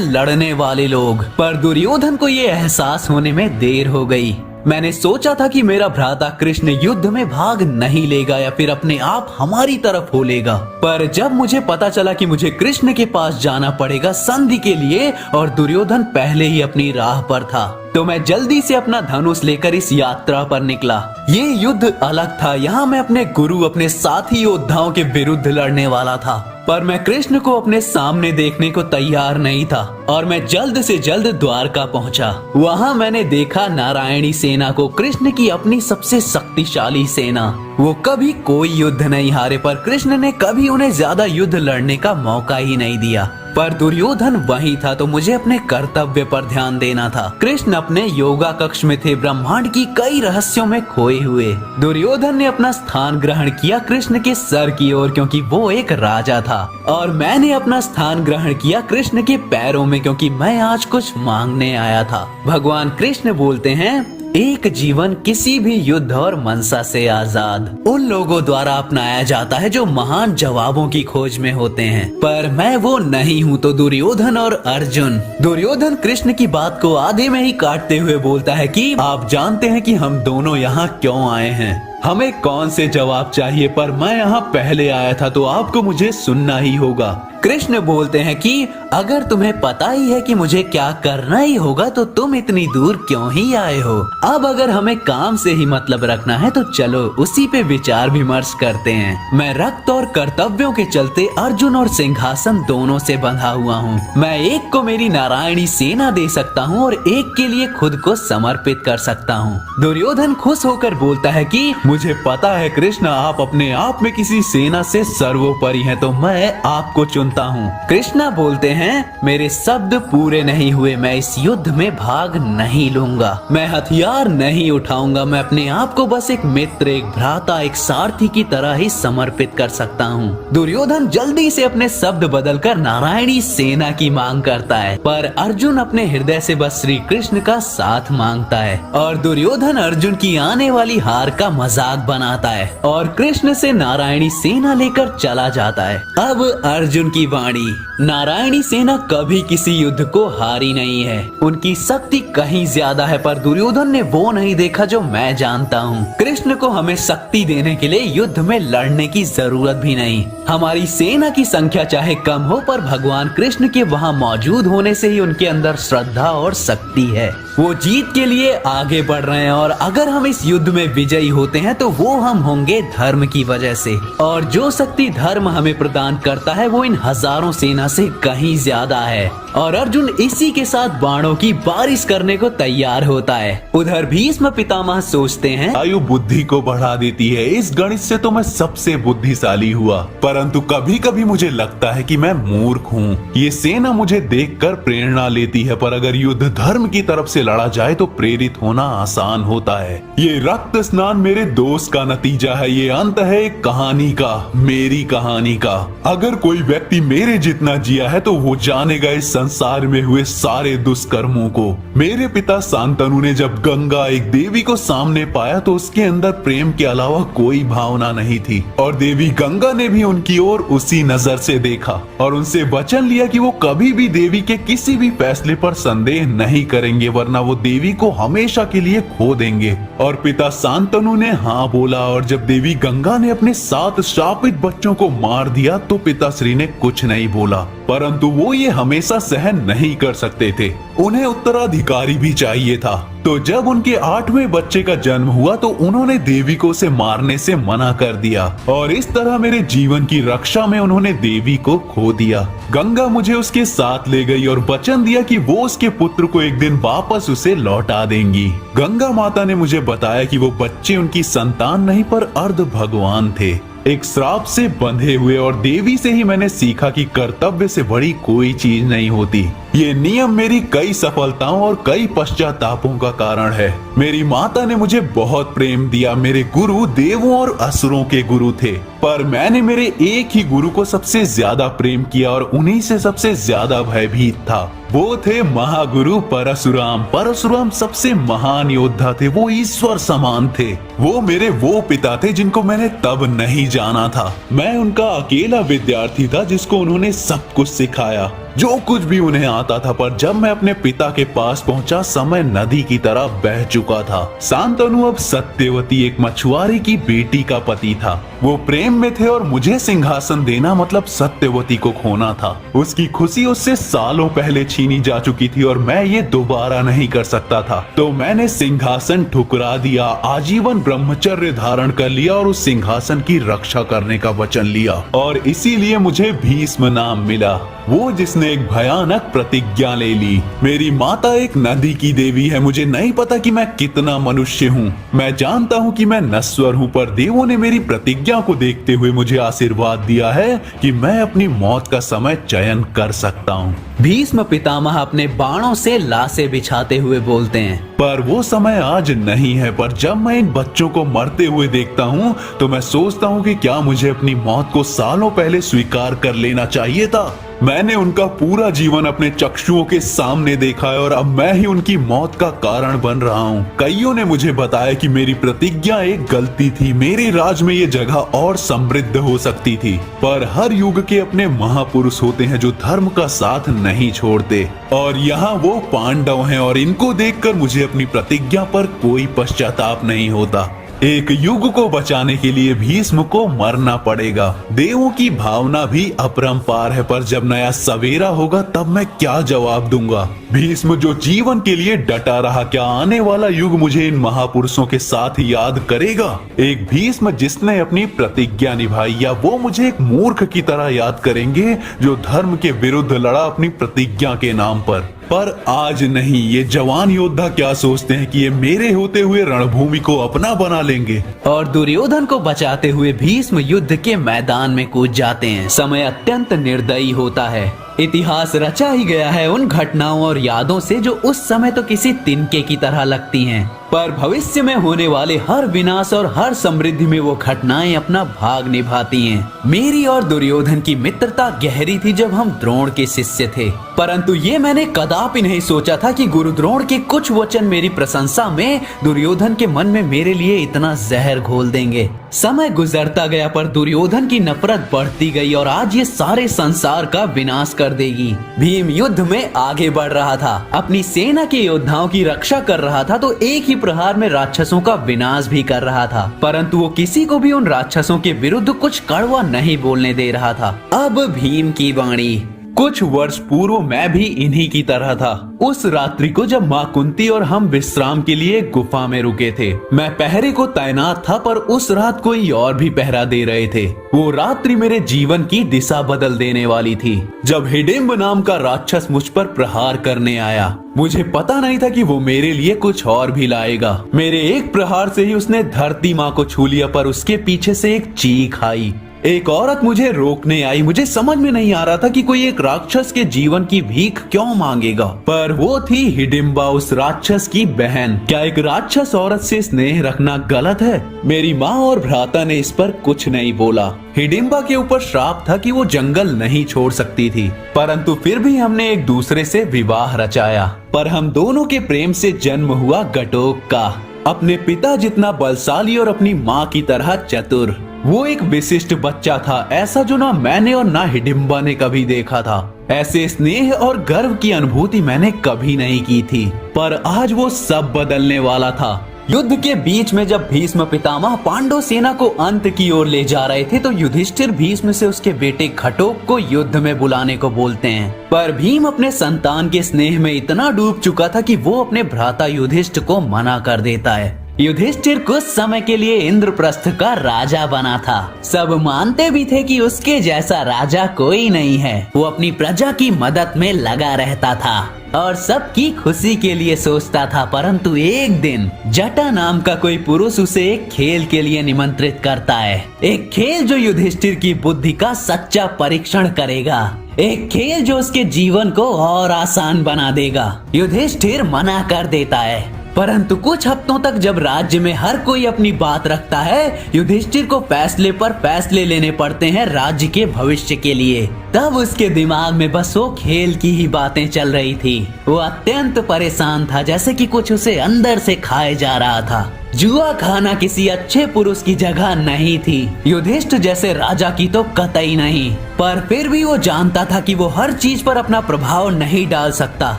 लड़ने वाले लोग। पर दुर्योधन को ये एहसास होने में देर हो गई। मैंने सोचा था कि मेरा भ्राता कृष्ण युद्ध में भाग नहीं लेगा या फिर अपने आप हमारी तरफ हो लेगा, पर जब मुझे पता चला कि मुझे कृष्ण के पास जाना पड़ेगा संधि के लिए और दुर्योधन पहले ही अपनी राह पर था, तो मैं जल्दी से अपना धनुष लेकर इस यात्रा पर निकला। ये युद्ध अलग था। यहाँ मैं अपने गुरु, अपने साथी योद्धाओं के विरुद्ध लड़ने वाला था, पर मैं कृष्ण को अपने सामने देखने को तैयार नहीं था और मैं जल्द से जल्द द्वारका पहुंचा। वहाँ मैंने देखा नारायणी सेना को, कृष्ण की अपनी सबसे शक्तिशाली सेना। वो कभी कोई युद्ध नहीं हारे, पर कृष्ण ने कभी उन्हें ज्यादा युद्ध लड़ने का मौका ही नहीं दिया। पर दुर्योधन वहीं था, तो मुझे अपने कर्तव्य पर ध्यान देना था। कृष्ण अपने योगा कक्ष में थे, ब्रह्मांड की कई रहस्यों में खोए हुए। दुर्योधन ने अपना स्थान ग्रहण किया कृष्ण के सर की ओर, क्योंकि वो एक राजा था, और मैंने अपना स्थान ग्रहण किया कृष्ण के पैरों में, क्योंकि मैं आज कुछ मांगने आया था। भगवान कृष्ण बोलते हैं, एक जीवन किसी भी युद्ध और मनसा से आजाद उन लोगों द्वारा अपनाया जाता है जो महान जवाबों की खोज में होते हैं, पर मैं वो नहीं हूँ। तो दुर्योधन और अर्जुन। दुर्योधन कृष्ण की बात को आधे में ही काटते हुए बोलता है कि आप जानते हैं कि हम दोनों यहाँ क्यों आए हैं, हमें कौन से जवाब चाहिए, पर मैं यहाँ पहले आया था तो आपको मुझे सुनना ही होगा। कृष्ण बोलते हैं कि अगर तुम्हें पता ही है कि मुझे क्या करना ही होगा तो तुम इतनी दूर क्यों ही आए हो। अब अगर हमें काम से ही मतलब रखना है तो चलो उसी पे विचार विमर्श करते हैं। मैं रक्त और कर्तव्यों के चलते अर्जुन और सिंहासन दोनों से बंधा हुआ हूँ। मैं एक को मेरी नारायणी सेना दे सकता हूँ और एक के लिए खुद को समर्पित कर सकता हूँ। दुर्योधन खुश होकर बोलता है कि मुझे पता है कृष्ण, आप अपने आप में किसी सेना से सर्वोपरि हैं, तो मैं आपको चुनता हूँ। कृष्णा बोलते हैं, मेरे शब्द पूरे नहीं हुए, मैं इस युद्ध में भाग नहीं लूंगा, मैं हथियार नहीं उठाऊंगा, मैं अपने आप को बस एक मित्र, एक भ्राता, एक सारथी की तरह ही समर्पित कर सकता हूँ। दुर्योधन जल्दी से अपने शब्द बदलकर नारायणी सेना की मांग करता है, पर अर्जुन अपने हृदय से बस श्री कृष्ण का साथ मांगता है और दुर्योधन अर्जुन की आने वाली हार का मजाक बनाता है और कृष्ण से नारायणी सेना लेकर चला जाता है। अब अर्जुन की वाणी, नारायणी सेना कभी किसी युद्ध को हारी नहीं है, उनकी शक्ति कहीं ज्यादा है, पर दुर्योधन ने वो नहीं देखा जो मैं जानता हूँ। कृष्ण को हमें शक्ति देने के लिए युद्ध में लड़ने की जरूरत भी नहीं। हमारी सेना की संख्या चाहे कम हो, पर भगवान कृष्ण के वहाँ मौजूद होने से ही उनके अंदर श्रद्धा और शक्ति है। वो जीत के लिए आगे बढ़ रहे हैं और अगर हम इस युद्ध में विजयी होते हैं तो वो हम होंगे धर्म की वजह से, और जो शक्ति धर्म हमें प्रदान करता है वो इन हजारों सेना से कहीं ज्यादा है। और अर्जुन इसी के साथ बाणों की बारिश करने को तैयार होता है। उधर भीष्म पितामह सोचते हैं, आयु बुद्धि को बढ़ा देती है, इस गणित से तो मैं सबसे बुद्धिशाली हुआ, परंतु कभी कभी मुझे लगता है कि मैं मूर्ख हूँ। ये सेना मुझे देखकर प्रेरणा लेती है, पर अगर युद्ध धर्म की तरफ से लड़ा जाए तो प्रेरित होना आसान होता है। ये रक्त स्नान मेरे दोस्त का नतीजा है। ये अंत है एक कहानी का, मेरी कहानी का। अगर कोई व्यक्ति मेरे जितना जिया है तो वो जानेगा इस संसार में हुए सारे दुष्कर्मों को। मेरे पिता शांतनु ने जब गंगा एक देवी को सामने पाया तो उसके अंदर प्रेम के अलावा कोई भावना नहीं थी, और देवी गंगा ने भी उनकी ओर उसी नजर से देखा और उनसे वचन लिया कि वो कभी भी देवी के किसी भी फैसले पर संदेह नहीं करेंगे, वरना वो देवी को हमेशा के लिए खो देंगे। और पिता शांतनु ने हाँ बोला, और जब देवी गंगा ने अपने 7 श्रापित बच्चों को मार दिया तो पिताश्री ने कुछ नहीं बोला, परंतु वो ये हमेशा सहन नहीं कर सकते थे। उन्हें उत्तराधिकारी भी चाहिए था। तो जब उनके 8वें बच्चे का जन्म हुआ तो उन्होंने देवी को उसे मारने से मना कर दिया, और इस तरह मेरे जीवन की रक्षा में उन्होंने देवी को खो दिया। गंगा मुझे उसके साथ ले गई और वचन दिया कि वो उसके पुत्र को एक दिन वापस उसे लौटा देंगी। गंगा माता ने मुझे बताया कि वो बच्चे उनकी संतान नहीं पर अर्ध भगवान थे, एक श्राप से बंधे हुए, और देवी से ही मैंने सीखा कि कर्तव्य से बड़ी कोई चीज नहीं होती। ये नियम मेरी कई सफलताओं और कई पश्चातापों का कारण है। मेरी माता ने मुझे बहुत प्रेम दिया। मेरे गुरु देवों और असुरों के गुरु थे, पर मैंने मेरे एक ही गुरु को सबसे ज्यादा प्रेम किया और उन्हीं से सबसे ज्यादा भयभीत था। वो थे महागुरु परशुराम। परशुराम सबसे महान योद्धा थे, वो ईश्वर समान थे। वो मेरे वो पिता थे जिनको मैंने तब नहीं जाना था। मैं उनका अकेला विद्यार्थी था जिसको उन्होंने सब कुछ सिखाया, जो कुछ भी उन्हें आता था। पर जब मैं अपने पिता के पास पहुंचा, समय नदी की तरह बह चुका था। शांतनु अब सत्यवती एक मछुआरे की बेटी का पति था। वो प्रेम में थे और मुझे सिंहासन देना मतलब सत्यवती को खोना था। उसकी खुशी उससे सालों पहले छीनी जा चुकी थी और मैं ये दोबारा नहीं कर सकता था। तो मैंने सिंहासन ठुकरा दिया, आजीवन ब्रह्मचर्य धारण कर लिया और उस सिंहासन की रक्षा करने का वचन लिया। और इसीलिए मुझे भीष्म नाम मिला, वो जिसने एक भयानक प्रतिज्ञा ले ली। मेरी माता एक नदी की देवी है। मुझे नहीं पता कि मैं कितना मनुष्य हूँ। मैं जानता हूँ कि मैं नश्वर हूँ, पर देवों ने मेरी प्रतिज्ञा को देखते हुए मुझे आशीर्वाद दिया है कि मैं अपनी मौत का समय चयन कर सकता हूँ। भीष्म पितामह अपने बाणों से लाशें बिछाते हुए बोलते हैं, पर वो समय आज नहीं है। पर जब मैं इन बच्चों को मरते हुए देखता हूँ तो मैं सोचता हूँ कि क्या मुझे अपनी मौत को सालों पहले स्वीकार कर लेना चाहिए था। मैंने उनका पूरा जीवन अपने चक्षुओं के सामने देखा है और अब मैं ही उनकी मौत का कारण बन रहा हूँ। कईयों ने मुझे बताया कि मेरी प्रतिज्ञा एक गलती थी, मेरे राज में ये जगह और समृद्ध हो सकती थी। पर हर युग के अपने महापुरुष होते हैं जो धर्म का साथ नहीं छोड़ते, और यहाँ वो पांडव हैं और इनको देखकर मुझे अपनी प्रतिज्ञा पर कोई पश्चाताप नहीं होता। एक युग को बचाने के लिए भीष्म को मरना पड़ेगा। देवों की भावना भी अपरंपार है, पर जब नया सवेरा होगा तब मैं क्या जवाब दूंगा। भीष्म जो जीवन के लिए डटा रहा, क्या आने वाला युग मुझे इन महापुरुषों के साथ याद करेगा? एक भीष्म जिसने अपनी प्रतिज्ञा निभाई, या वो मुझे एक मूर्ख की तरह याद करेंगे जो धर्म के विरुद्ध लड़ा अपनी प्रतिज्ञा के नाम पर? पर आज नहीं। ये जवान योद्धा क्या सोचते हैं कि ये मेरे होते हुए रणभूमि को अपना बना लेंगे? और दुर्योधन को बचाते हुए भीष्म युद्ध के मैदान में कूद जाते हैं। समय अत्यंत निर्दयी होता है। इतिहास रचा ही गया है उन घटनाओं और यादों से जो उस समय तो किसी तिनके की तरह लगती हैं, पर भविष्य में होने वाले हर विनाश और हर समृद्धि में वो घटनाएं अपना भाग निभाती हैं। मेरी और दुर्योधन की मित्रता गहरी थी जब हम द्रोण के शिष्य थे, परंतु ये मैंने कदापि नहीं सोचा था कि गुरु द्रोण के कुछ वचन मेरी प्रशंसा में दुर्योधन के मन में मेरे लिए इतना जहर घोल देंगे। समय गुजरता गया पर दुर्योधन की नफरत बढ़ती गई और आज ये सारे संसार का विनाश कर देगी। भीम युद्ध में आगे बढ़ रहा था, अपनी सेना के योद्धाओं की रक्षा कर रहा था, तो एक ही प्रहार में राक्षसों का विनाश भी कर रहा था, परंतु वो किसी को भी उन राक्षसों के विरुद्ध कुछ कड़वा नहीं बोलने दे रहा था। अब भीम की वाणी। कुछ वर्ष पूर्व मैं भी इन्हीं की तरह था। उस रात्रि को जब माँ कुंती और हम विश्राम के लिए गुफा में रुके थे, मैं पहरे को तैनात था, पर उस रात कोई और भी पहरा दे रहे थे। वो रात्रि मेरे जीवन की दिशा बदल देने वाली थी। जब हिडिंब नाम का राक्षस मुझ पर प्रहार करने आया, मुझे पता नहीं था कि वो मेरे लिए कुछ और भी लाएगा। मेरे एक प्रहार से ही उसने धरती माँ को छू लिया, पर उसके पीछे से एक चीख आई। एक औरत मुझे रोकने आई। मुझे समझ में नहीं आ रहा था कि कोई एक राक्षस के जीवन की भीख क्यों मांगेगा, पर वो थी हिडिंबा, उस राक्षस की बहन। क्या एक राक्षस औरत से स्नेह रखना गलत है? मेरी माँ और भ्राता ने इस पर कुछ नहीं बोला। हिडिंबा के ऊपर श्राप था कि वो जंगल नहीं छोड़ सकती थी, परंतु फिर भी हमने एक दूसरे से विवाह रचाया। पर हम दोनों के प्रेम से जन्म हुआ घटोक का, अपने पिता जितना बलशाली और अपनी माँ की तरह चतुर। वो एक विशिष्ट बच्चा था, ऐसा जो ना मैंने और ना हिडिंबा ने कभी देखा था। ऐसे स्नेह और गर्व की अनुभूति मैंने कभी नहीं की थी, पर आज वो सब बदलने वाला था। युद्ध के बीच में जब भीष्म पितामह पांडव सेना को अंत की ओर ले जा रहे थे, तो युधिष्ठिर भीष्म से उसके बेटे घटोक को युद्ध में बुलाने को बोलते हैं। पर भीम अपने संतान के स्नेह में इतना डूब चुका था कि वो अपने भ्राता युधिष्ठिर को मना कर देता है। युधिष्ठिर कुछ समय के लिए इंद्रप्रस्थ का राजा बना था। सब मानते भी थे कि उसके जैसा राजा कोई नहीं है। वो अपनी प्रजा की मदद में लगा रहता था और सबकी खुशी के लिए सोचता था। परंतु एक दिन जटा नाम का कोई पुरुष उसे एक खेल के लिए निमंत्रित करता है। एक खेल जो युधिष्ठिर की बुद्धि का सच्चा परीक्षण करेगा, एक खेल जो उसके जीवन को और आसान बना देगा। युधिष्ठिर मना कर देता है, परंतु कुछ हफ्तों तक जब राज्य में हर कोई अपनी बात रखता है, युधिष्ठिर को फैसले पर फैसले लेने पड़ते हैं राज्य के भविष्य के लिए। तब उसके दिमाग में बस वो खेल की ही बातें चल रही थी। वो अत्यंत परेशान था, जैसे कि कुछ उसे अंदर से खाए जा रहा था। जुआ खाना किसी अच्छे पुरुष की जगह नहीं थी, युधिष्ठिर जैसे राजा की तो कतई नहीं। पर फिर भी वो जानता था कि वो हर चीज पर अपना प्रभाव नहीं डाल सकता,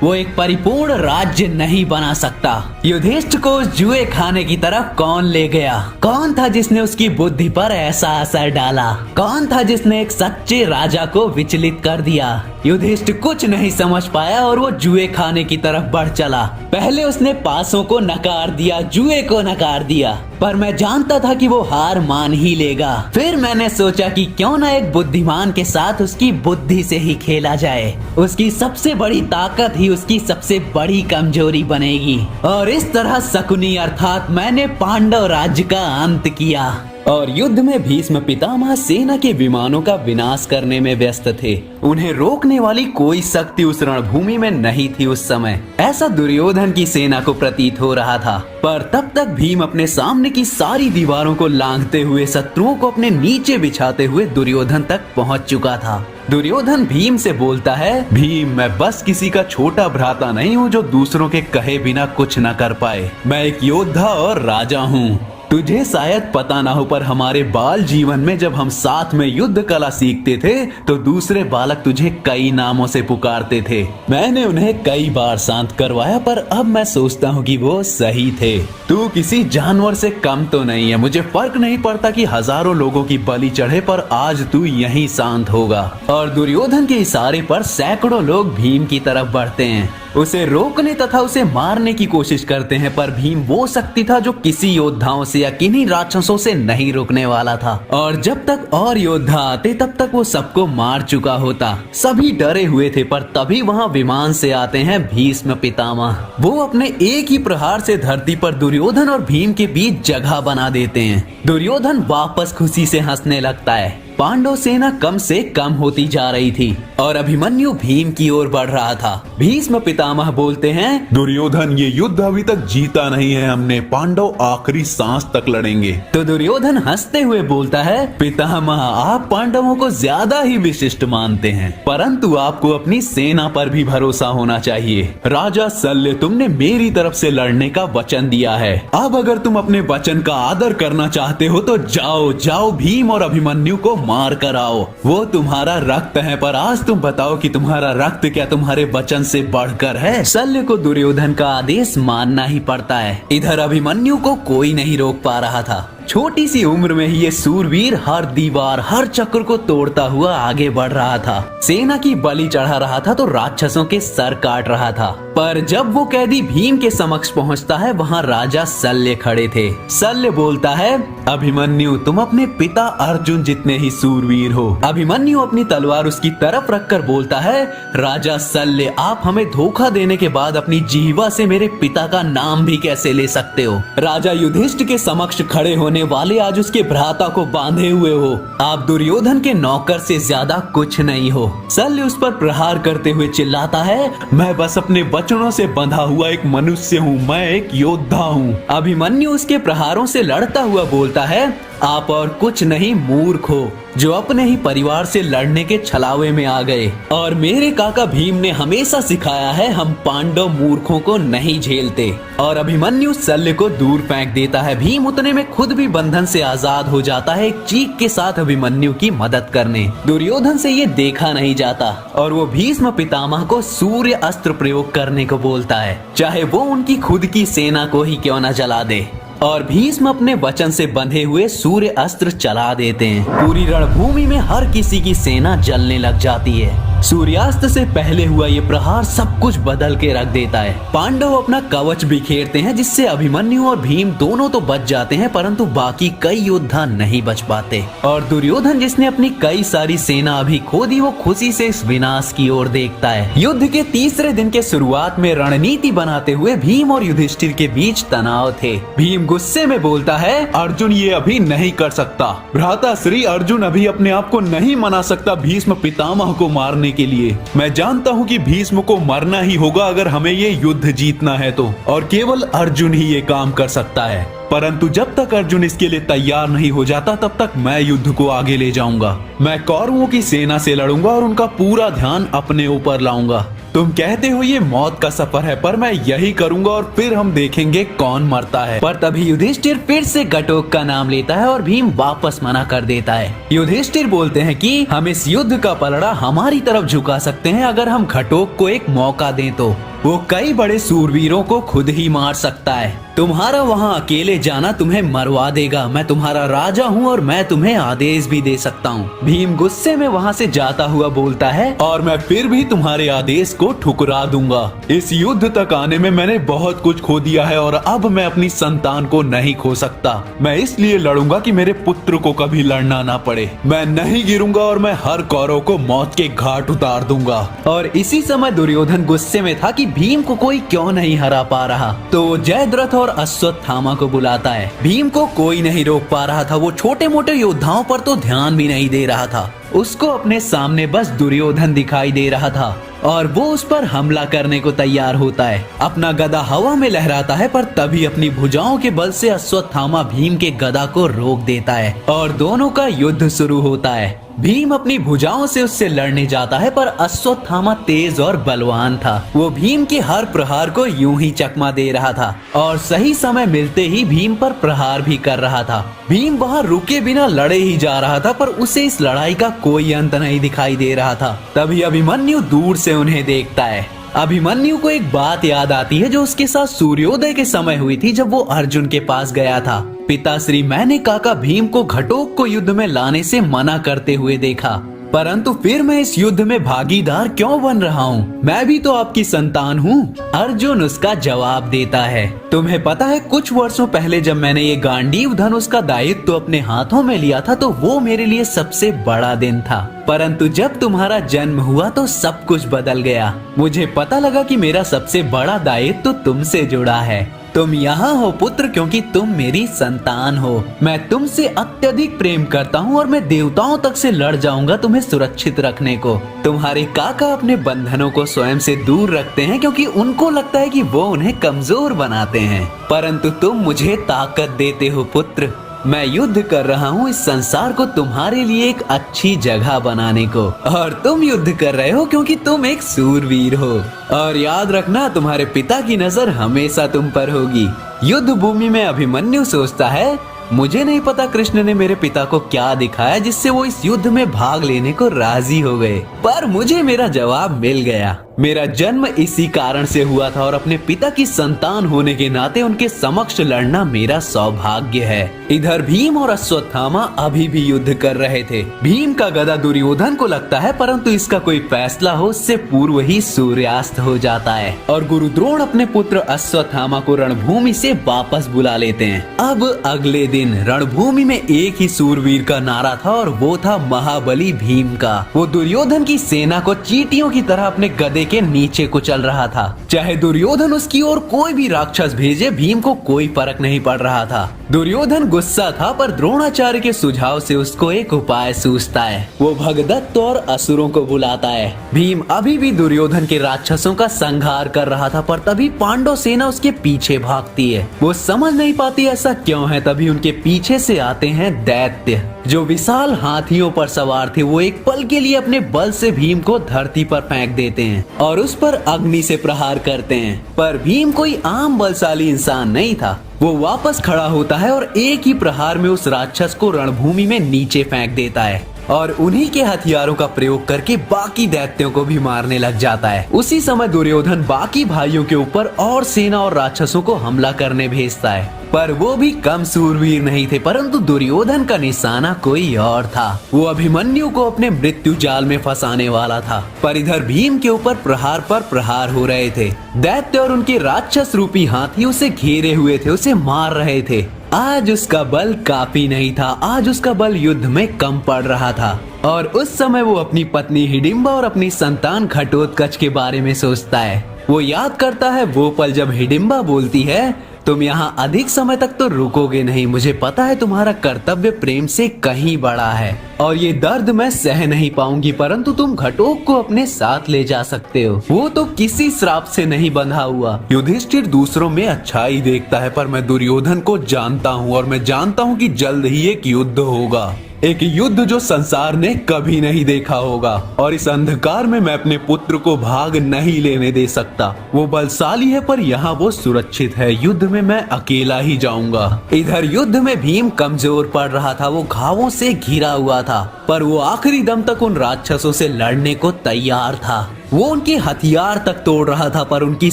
वो एक परिपूर्ण राज्य नहीं बना सकता। युधिष्ठिर को उस जुए खाने की तरफ कौन ले गया? कौन था जिसने उसकी बुद्धि पर ऐसा असर डाला? कौन था जिसने एक सच्चे राजा को विचलित कर दिया? युधिष्ठिर कुछ नहीं समझ पाया और वो जुए खाने की तरफ बढ़ चला। पहले उसने पासों को नकार दिया, जुए को नकार दिया, पर मैं जानता था कि वो हार मान ही लेगा। फिर मैंने सोचा कि क्यों ना एक बुद्धिमान के साथ उसकी बुद्धि से ही खेला जाए। उसकी सबसे बड़ी ताकत ही उसकी सबसे बड़ी कमजोरी बनेगी। और इस तरह शकुनी अर्थात मैंने पांडव राज्य का अंत किया। और युद्ध में भीष्म पितामह सेना के विमानों का विनाश करने में व्यस्त थे। उन्हें रोकने वाली कोई शक्ति उस रणभूमि में नहीं थी उस समय। ऐसा दुर्योधन की सेना को प्रतीत हो रहा था। पर तब तक भीम अपने सामने की सारी दीवारों को लांघते हुए, शत्रुओं को अपने नीचे बिछाते हुए दुर्योधन तक पहुंच चुका था। दुर्योधन भीम से बोलता है, भीम, मैं बस किसी का छोटा भ्राता नहीं हूँ जो दूसरों के कहे बिना कुछ न कर पाए। मैं एक योद्धा और राजा हूँ। तुझे शायद पता ना हो, पर हमारे बाल जीवन में जब हम साथ में युद्ध कला सीखते थे, तो दूसरे बालक तुझे कई नामों से पुकारते थे। मैंने उन्हें कई बार शांत करवाया, पर अब मैं सोचता हूँ कि वो सही थे। तू किसी जानवर से कम तो नहीं है। मुझे फर्क नहीं पड़ता कि हजारों लोगों की बलि चढ़े, पर आज तू यहीं शांत होगा। और दुर्योधन के इशारे पर सैकड़ों लोग भीम की तरफ बढ़ते हैं, उसे रोकने तथा उसे मारने की कोशिश करते हैं। पर भीम वो शक्ति था जो किसी योद्धाओं से या किन्हीं राक्षसों से नहीं रोकने वाला था। और जब तक और योद्धा आते, तब तक वो सबको मार चुका होता। सभी डरे हुए थे, पर तभी वहाँ विमान से आते हैं भीष्म पितामह। वो अपने एक ही प्रहार से धरती पर दुर्योधन और भीम के बीच जगह बना देते हैं। दुर्योधन वापस खुशी से हंसने लगता है। पांडव सेना कम से कम होती जा रही थी और अभिमन्यु भीम की ओर बढ़ रहा था। भीष्म पितामह बोलते हैं, दुर्योधन, ये युद्ध अभी तक जीता नहीं है हमने। पांडव आखिरी सांस तक लड़ेंगे। तो दुर्योधन हंसते हुए बोलता है, पितामह, आप पांडवों को ज्यादा ही विशिष्ट मानते हैं, परंतु आपको अपनी सेना पर भी भरोसा होना चाहिए। राजा शल्य, तुमने मेरी तरफ से लड़ने का वचन दिया है। अब अगर तुम अपने वचन का आदर करना चाहते हो तो जाओ जाओ, भीम और अभिमन्यु को मार कर आओ। वो तुम्हारा रक्त है, पर आज तुम बताओ कि तुम्हारा रक्त क्या तुम्हारे वचन से बढ़कर है? शल्य को दुर्योधन का आदेश मानना ही पड़ता है। इधर अभिमन्यु को कोई नहीं रोक पा रहा था। छोटी सी उम्र में ही ये सूरवीर हर दीवार, हर चक्र को तोड़ता हुआ आगे बढ़ रहा था। सेना की बलि चढ़ा रहा था तो राक्षसों के सर काट रहा था। पर जब वो कैदी भीम के समक्ष पहुंचता है, वहाँ राजा शल्य खड़े थे। शल्य बोलता है, अभिमन्यु, तुम अपने पिता अर्जुन जितने ही सूरवीर हो। अभिमन्यु अपनी तलवार उसकी तरफ रखकर बोलता है, राजा शल्य, आप हमें धोखा देने के बाद अपनी जीवा से मेरे पिता का नाम भी कैसे ले सकते हो? राजा युधिष्ठिर के समक्ष खड़े होने मारने वाले आज उसके भ्राता को बांधे हुए हो। आप दुर्योधन के नौकर से ज्यादा कुछ नहीं हो। शल्य उस पर प्रहार करते हुए चिल्लाता है, मैं बस अपने वचनों से बंधा हुआ एक मनुष्य हूँ, मैं एक योद्धा हूँ। अभिमन्यु उसके प्रहारों से लड़ता हुआ बोलता है, आप और कुछ नहीं मूर्ख हो, जो अपने ही परिवार से लड़ने के छलावे में आ गए। और मेरे काका भीम ने हमेशा सिखाया है, हम पांडव मूर्खों को नहीं झेलते। और अभिमन्यु शल्य को दूर फेंक देता है। भीम उतने में खुद भी बंधन से आजाद हो जाता है, एक चीख के साथ अभिमन्यु की मदद करने। दुर्योधन से ये देखा नहीं जाता और वो भीष्म पितामह को सूर्य अस्त्र प्रयोग करने को बोलता है, चाहे वो उनकी खुद की सेना को ही क्यों न जला दे। और भीष्म अपने वचन से बंधे हुए सूर्य अस्त्र चला देते हैं। पूरी रणभूमि में हर किसी की सेना जलने लग जाती है। सूर्यास्त से पहले हुआ ये प्रहार सब कुछ बदल के रख देता है। पांडव अपना कवच बिखेरते हैं, जिससे अभिमन्यु और भीम दोनों तो बच जाते हैं, परंतु बाकी कई योद्धा नहीं बच पाते। और दुर्योधन, जिसने अपनी कई सारी सेना अभी खो दी, वो खुशी से इस विनाश की ओर देखता है। युद्ध के तीसरे दिन के शुरुआत में रणनीति बनाते हुए भीम और युधिष्ठिर के बीच तनाव थे। भीम गुस्से में बोलता है, अर्जुन ये अभी नहीं कर सकता। भ्राता श्री अर्जुन अभी अपने आप को नहीं मना सकता भीष्म पितामह को मारने के लिए। मैं जानता हूँ कि भीष्म को मरना ही होगा अगर हमें ये युद्ध जीतना है तो, और केवल अर्जुन ही ये काम कर सकता है। परंतु जब तक अर्जुन इसके लिए तैयार नहीं हो जाता, तब तक मैं युद्ध को आगे ले जाऊंगा। मैं कौरवों की सेना से लड़ूंगा और उनका पूरा ध्यान अपने ऊपर लाऊंगा। तुम कहते हो ये मौत का सफर है, पर मैं यही करूंगा और फिर हम देखेंगे कौन मरता है। पर तभी युधिष्ठिर फिर से घटोक का नाम लेता है और भीम वापस मना कर देता है। युधिष्ठिर बोलते हैं कि हम इस युद्ध का पलड़ा हमारी तरफ झुका सकते हैं अगर हम घटोक को एक मौका दें तो। वो कई बड़े सूरवीरों को खुद ही मार सकता है। तुम्हारा वहाँ अकेले जाना तुम्हें मरवा देगा। मैं तुम्हारा राजा हूँ और मैं तुम्हें आदेश भी दे सकता हूँ। भीम गुस्से में वहाँ से जाता हुआ बोलता है, और मैं फिर भी तुम्हारे आदेश को ठुकरा दूंगा। इस युद्ध तक आने में मैंने बहुत कुछ खो दिया है और अब मैं अपनी संतान को नहीं खो सकता। मैं इसलिए लड़ूंगा कि मेरे पुत्र को कभी लड़ना ना पड़े। मैं नहीं गिरूंगा और मैं हर कौरव को मौत के घाट उतार दूंगा। और इसी समय दुर्योधन गुस्से में था कि भीम को कोई क्यों नहीं हरा पा रहा, तो जयद्रथ और अश्वत्थामा को बुलाता है। भीम को कोई नहीं रोक पा रहा था। वो छोटे मोटे योद्धाओं पर तो ध्यान भी नहीं दे रहा था। उसको अपने सामने बस दुर्योधन दिखाई दे रहा था और वो उस पर हमला करने को तैयार होता है। अपना गदा हवा में लहराता है, पर तभी अपनी भुजाओं के बल से अश्वत्थामा भीम के गदा को रोक देता है और दोनों का युद्ध शुरू होता है। भीम अपनी भुजाओं से उससे लड़ने जाता है, पर अश्वत्थामा तेज और बलवान था। वो भीम के हर प्रहार को यूं ही चकमा दे रहा था और सही समय मिलते ही भीम पर प्रहार भी कर रहा था। भीम वहाँ रुके बिना लड़े ही जा रहा था, पर उसे इस लड़ाई का कोई अंत नहीं दिखाई दे रहा था। तभी अभिमन्यु दूर से उन्हें देखता है। अभिमन्यु को एक बात याद आती है जो उसके साथ सूर्योदय के समय हुई थी, जब वो अर्जुन के पास गया था। पिताश्री, मैंने काका भीम को घटोक को युद्ध में लाने से मना करते हुए देखा, परंतु फिर मैं इस युद्ध में भागीदार क्यों बन रहा हूँ? मैं भी तो आपकी संतान हूँ। अर्जुन उसका जवाब देता है, तुम्हें पता है कुछ वर्षों पहले जब मैंने ये गांडीव धनुष का दायित्व अपने हाथों में लिया था, तो वो मेरे लिए सबसे बड़ा दिन था। परंतु जब तुम्हारा जन्म हुआ तो सब कुछ बदल गया। मुझे पता लगा कि मेरा सबसे बड़ा दायित्व तो तुमसे जुड़ा है। तुम यहाँ हो पुत्र, क्योंकि तुम मेरी संतान हो। मैं तुमसे अत्यधिक प्रेम करता हूँ और मैं देवताओं तक से लड़ जाऊंगा तुम्हें सुरक्षित रखने को। तुम्हारे काका अपने बंधनों को स्वयं से दूर रखते हैं, क्योंकि उनको लगता है कि वो उन्हें कमजोर बनाते हैं, परंतु तुम मुझे ताकत देते हो पुत्र। मैं युद्ध कर रहा हूँ इस संसार को तुम्हारे लिए एक अच्छी जगह बनाने को, और तुम युद्ध कर रहे हो क्योंकि तुम एक सूरवीर हो। और याद रखना, तुम्हारे पिता की नजर हमेशा तुम पर होगी। युद्ध भूमि में अभिमन्यु सोचता है, मुझे नहीं पता कृष्ण ने मेरे पिता को क्या दिखाया जिससे वो इस युद्ध में भाग लेने को राजी हो गए, पर मुझे मेरा जवाब मिल गया। मेरा जन्म इसी कारण से हुआ था और अपने पिता की संतान होने के नाते उनके समक्ष लड़ना मेरा सौभाग्य है। इधर भीम और अश्वत्थामा अभी भी युद्ध कर रहे थे। भीम का गदा दुर्योधन को लगता है, परंतु इसका कोई फैसला हो उससे पूर्व ही सूर्यास्त हो जाता है और गुरु द्रोण अपने पुत्र अश्वत्थामा को रणभूमि से वापस बुला लेते हैं। अब अगले दिन रणभूमि में एक ही सूरवीर का नारा था और वो था महाबली भीम का। वो दुर्योधन की सेना को चींटियों की तरह अपने गधे के नीचे कुचल रहा था। चाहे दुर्योधन उसकी ओर कोई भी राक्षस भेजे, भीम को कोई फर्क नहीं पड़ रहा था। दुर्योधन गुस्सा था, पर द्रोणाचार्य के सुझाव से उसको एक उपाय सूझता है। वो भगदत्त और असुरों को बुलाता है। भीम अभी भी दुर्योधन के राक्षसों का संहार कर रहा था, पर तभी पांडव सेना उसके पीछे भागती है। वो समझ नहीं पाती ऐसा क्यों है। तभी उनके पीछे से आते हैं दैत्य जो विशाल हाथियों पर सवार थे। वो एक पल के लिए अपने बल से भीम को धरती पर फेंक देते हैं और उस पर अग्नि से प्रहार करते हैं। पर भीम कोई आम बलशाली इंसान नहीं था। वो वापस खड़ा होता है और एक ही प्रहार में उस राक्षस को रणभूमि में नीचे फेंक देता है और उन्हीं के हथियारों का प्रयोग करके बाकी दैत्यों को भी मारने लग जाता है। उसी समय दुर्योधन बाकी भाइयों के ऊपर और सेना और राक्षसों को हमला करने भेजता है, पर वो भी कम सूरवीर नहीं थे। परंतु दुर्योधन का निशाना कोई और था। वो अभिमन्यु को अपने मृत्यु जाल में फंसाने वाला था। पर इधर भीम के ऊपर प्रहार पर प्रहार हो रहे थे। दैत्य और उनके राक्षस रूपी हाथी उसे घेरे हुए थे, उसे मार रहे थे। आज उसका बल काफी नहीं था। आज उसका बल युद्ध में कम पड़ रहा था और उस समय वो अपनी पत्नी हिडिंबा और अपनी संतान घटोत्कच के बारे में सोचता है। वो याद करता है वो पल जब हिडिंबा बोलती है, तुम यहाँ अधिक समय तक तो रुकोगे नहीं। मुझे पता है तुम्हारा कर्तव्य प्रेम से कहीं बड़ा है और ये दर्द मैं सह नहीं पाऊंगी, परंतु तुम घटोक को अपने साथ ले जा सकते हो। वो तो किसी श्राप से नहीं बंधा हुआ। युधिष्ठिर दूसरों में अच्छाई देखता है, पर मैं दुर्योधन को जानता हूँ और मैं जानता हूँ कि जल्द ही एक युद्ध होगा। एक युद्ध जो संसार ने कभी नहीं देखा होगा और इस अंधकार में मैं अपने पुत्र को भाग नहीं लेने दे सकता। वो बलशाली है, पर यहाँ वो सुरक्षित है। युद्ध में मैं अकेला ही जाऊंगा। इधर युद्ध में भीम कमजोर पड़ रहा था। वो घावों से घिरा हुआ था, पर वो आखिरी दम तक उन राक्षसों से लड़ने को तैयार था। वो उनके हथियार तक तोड़ रहा था, पर उनकी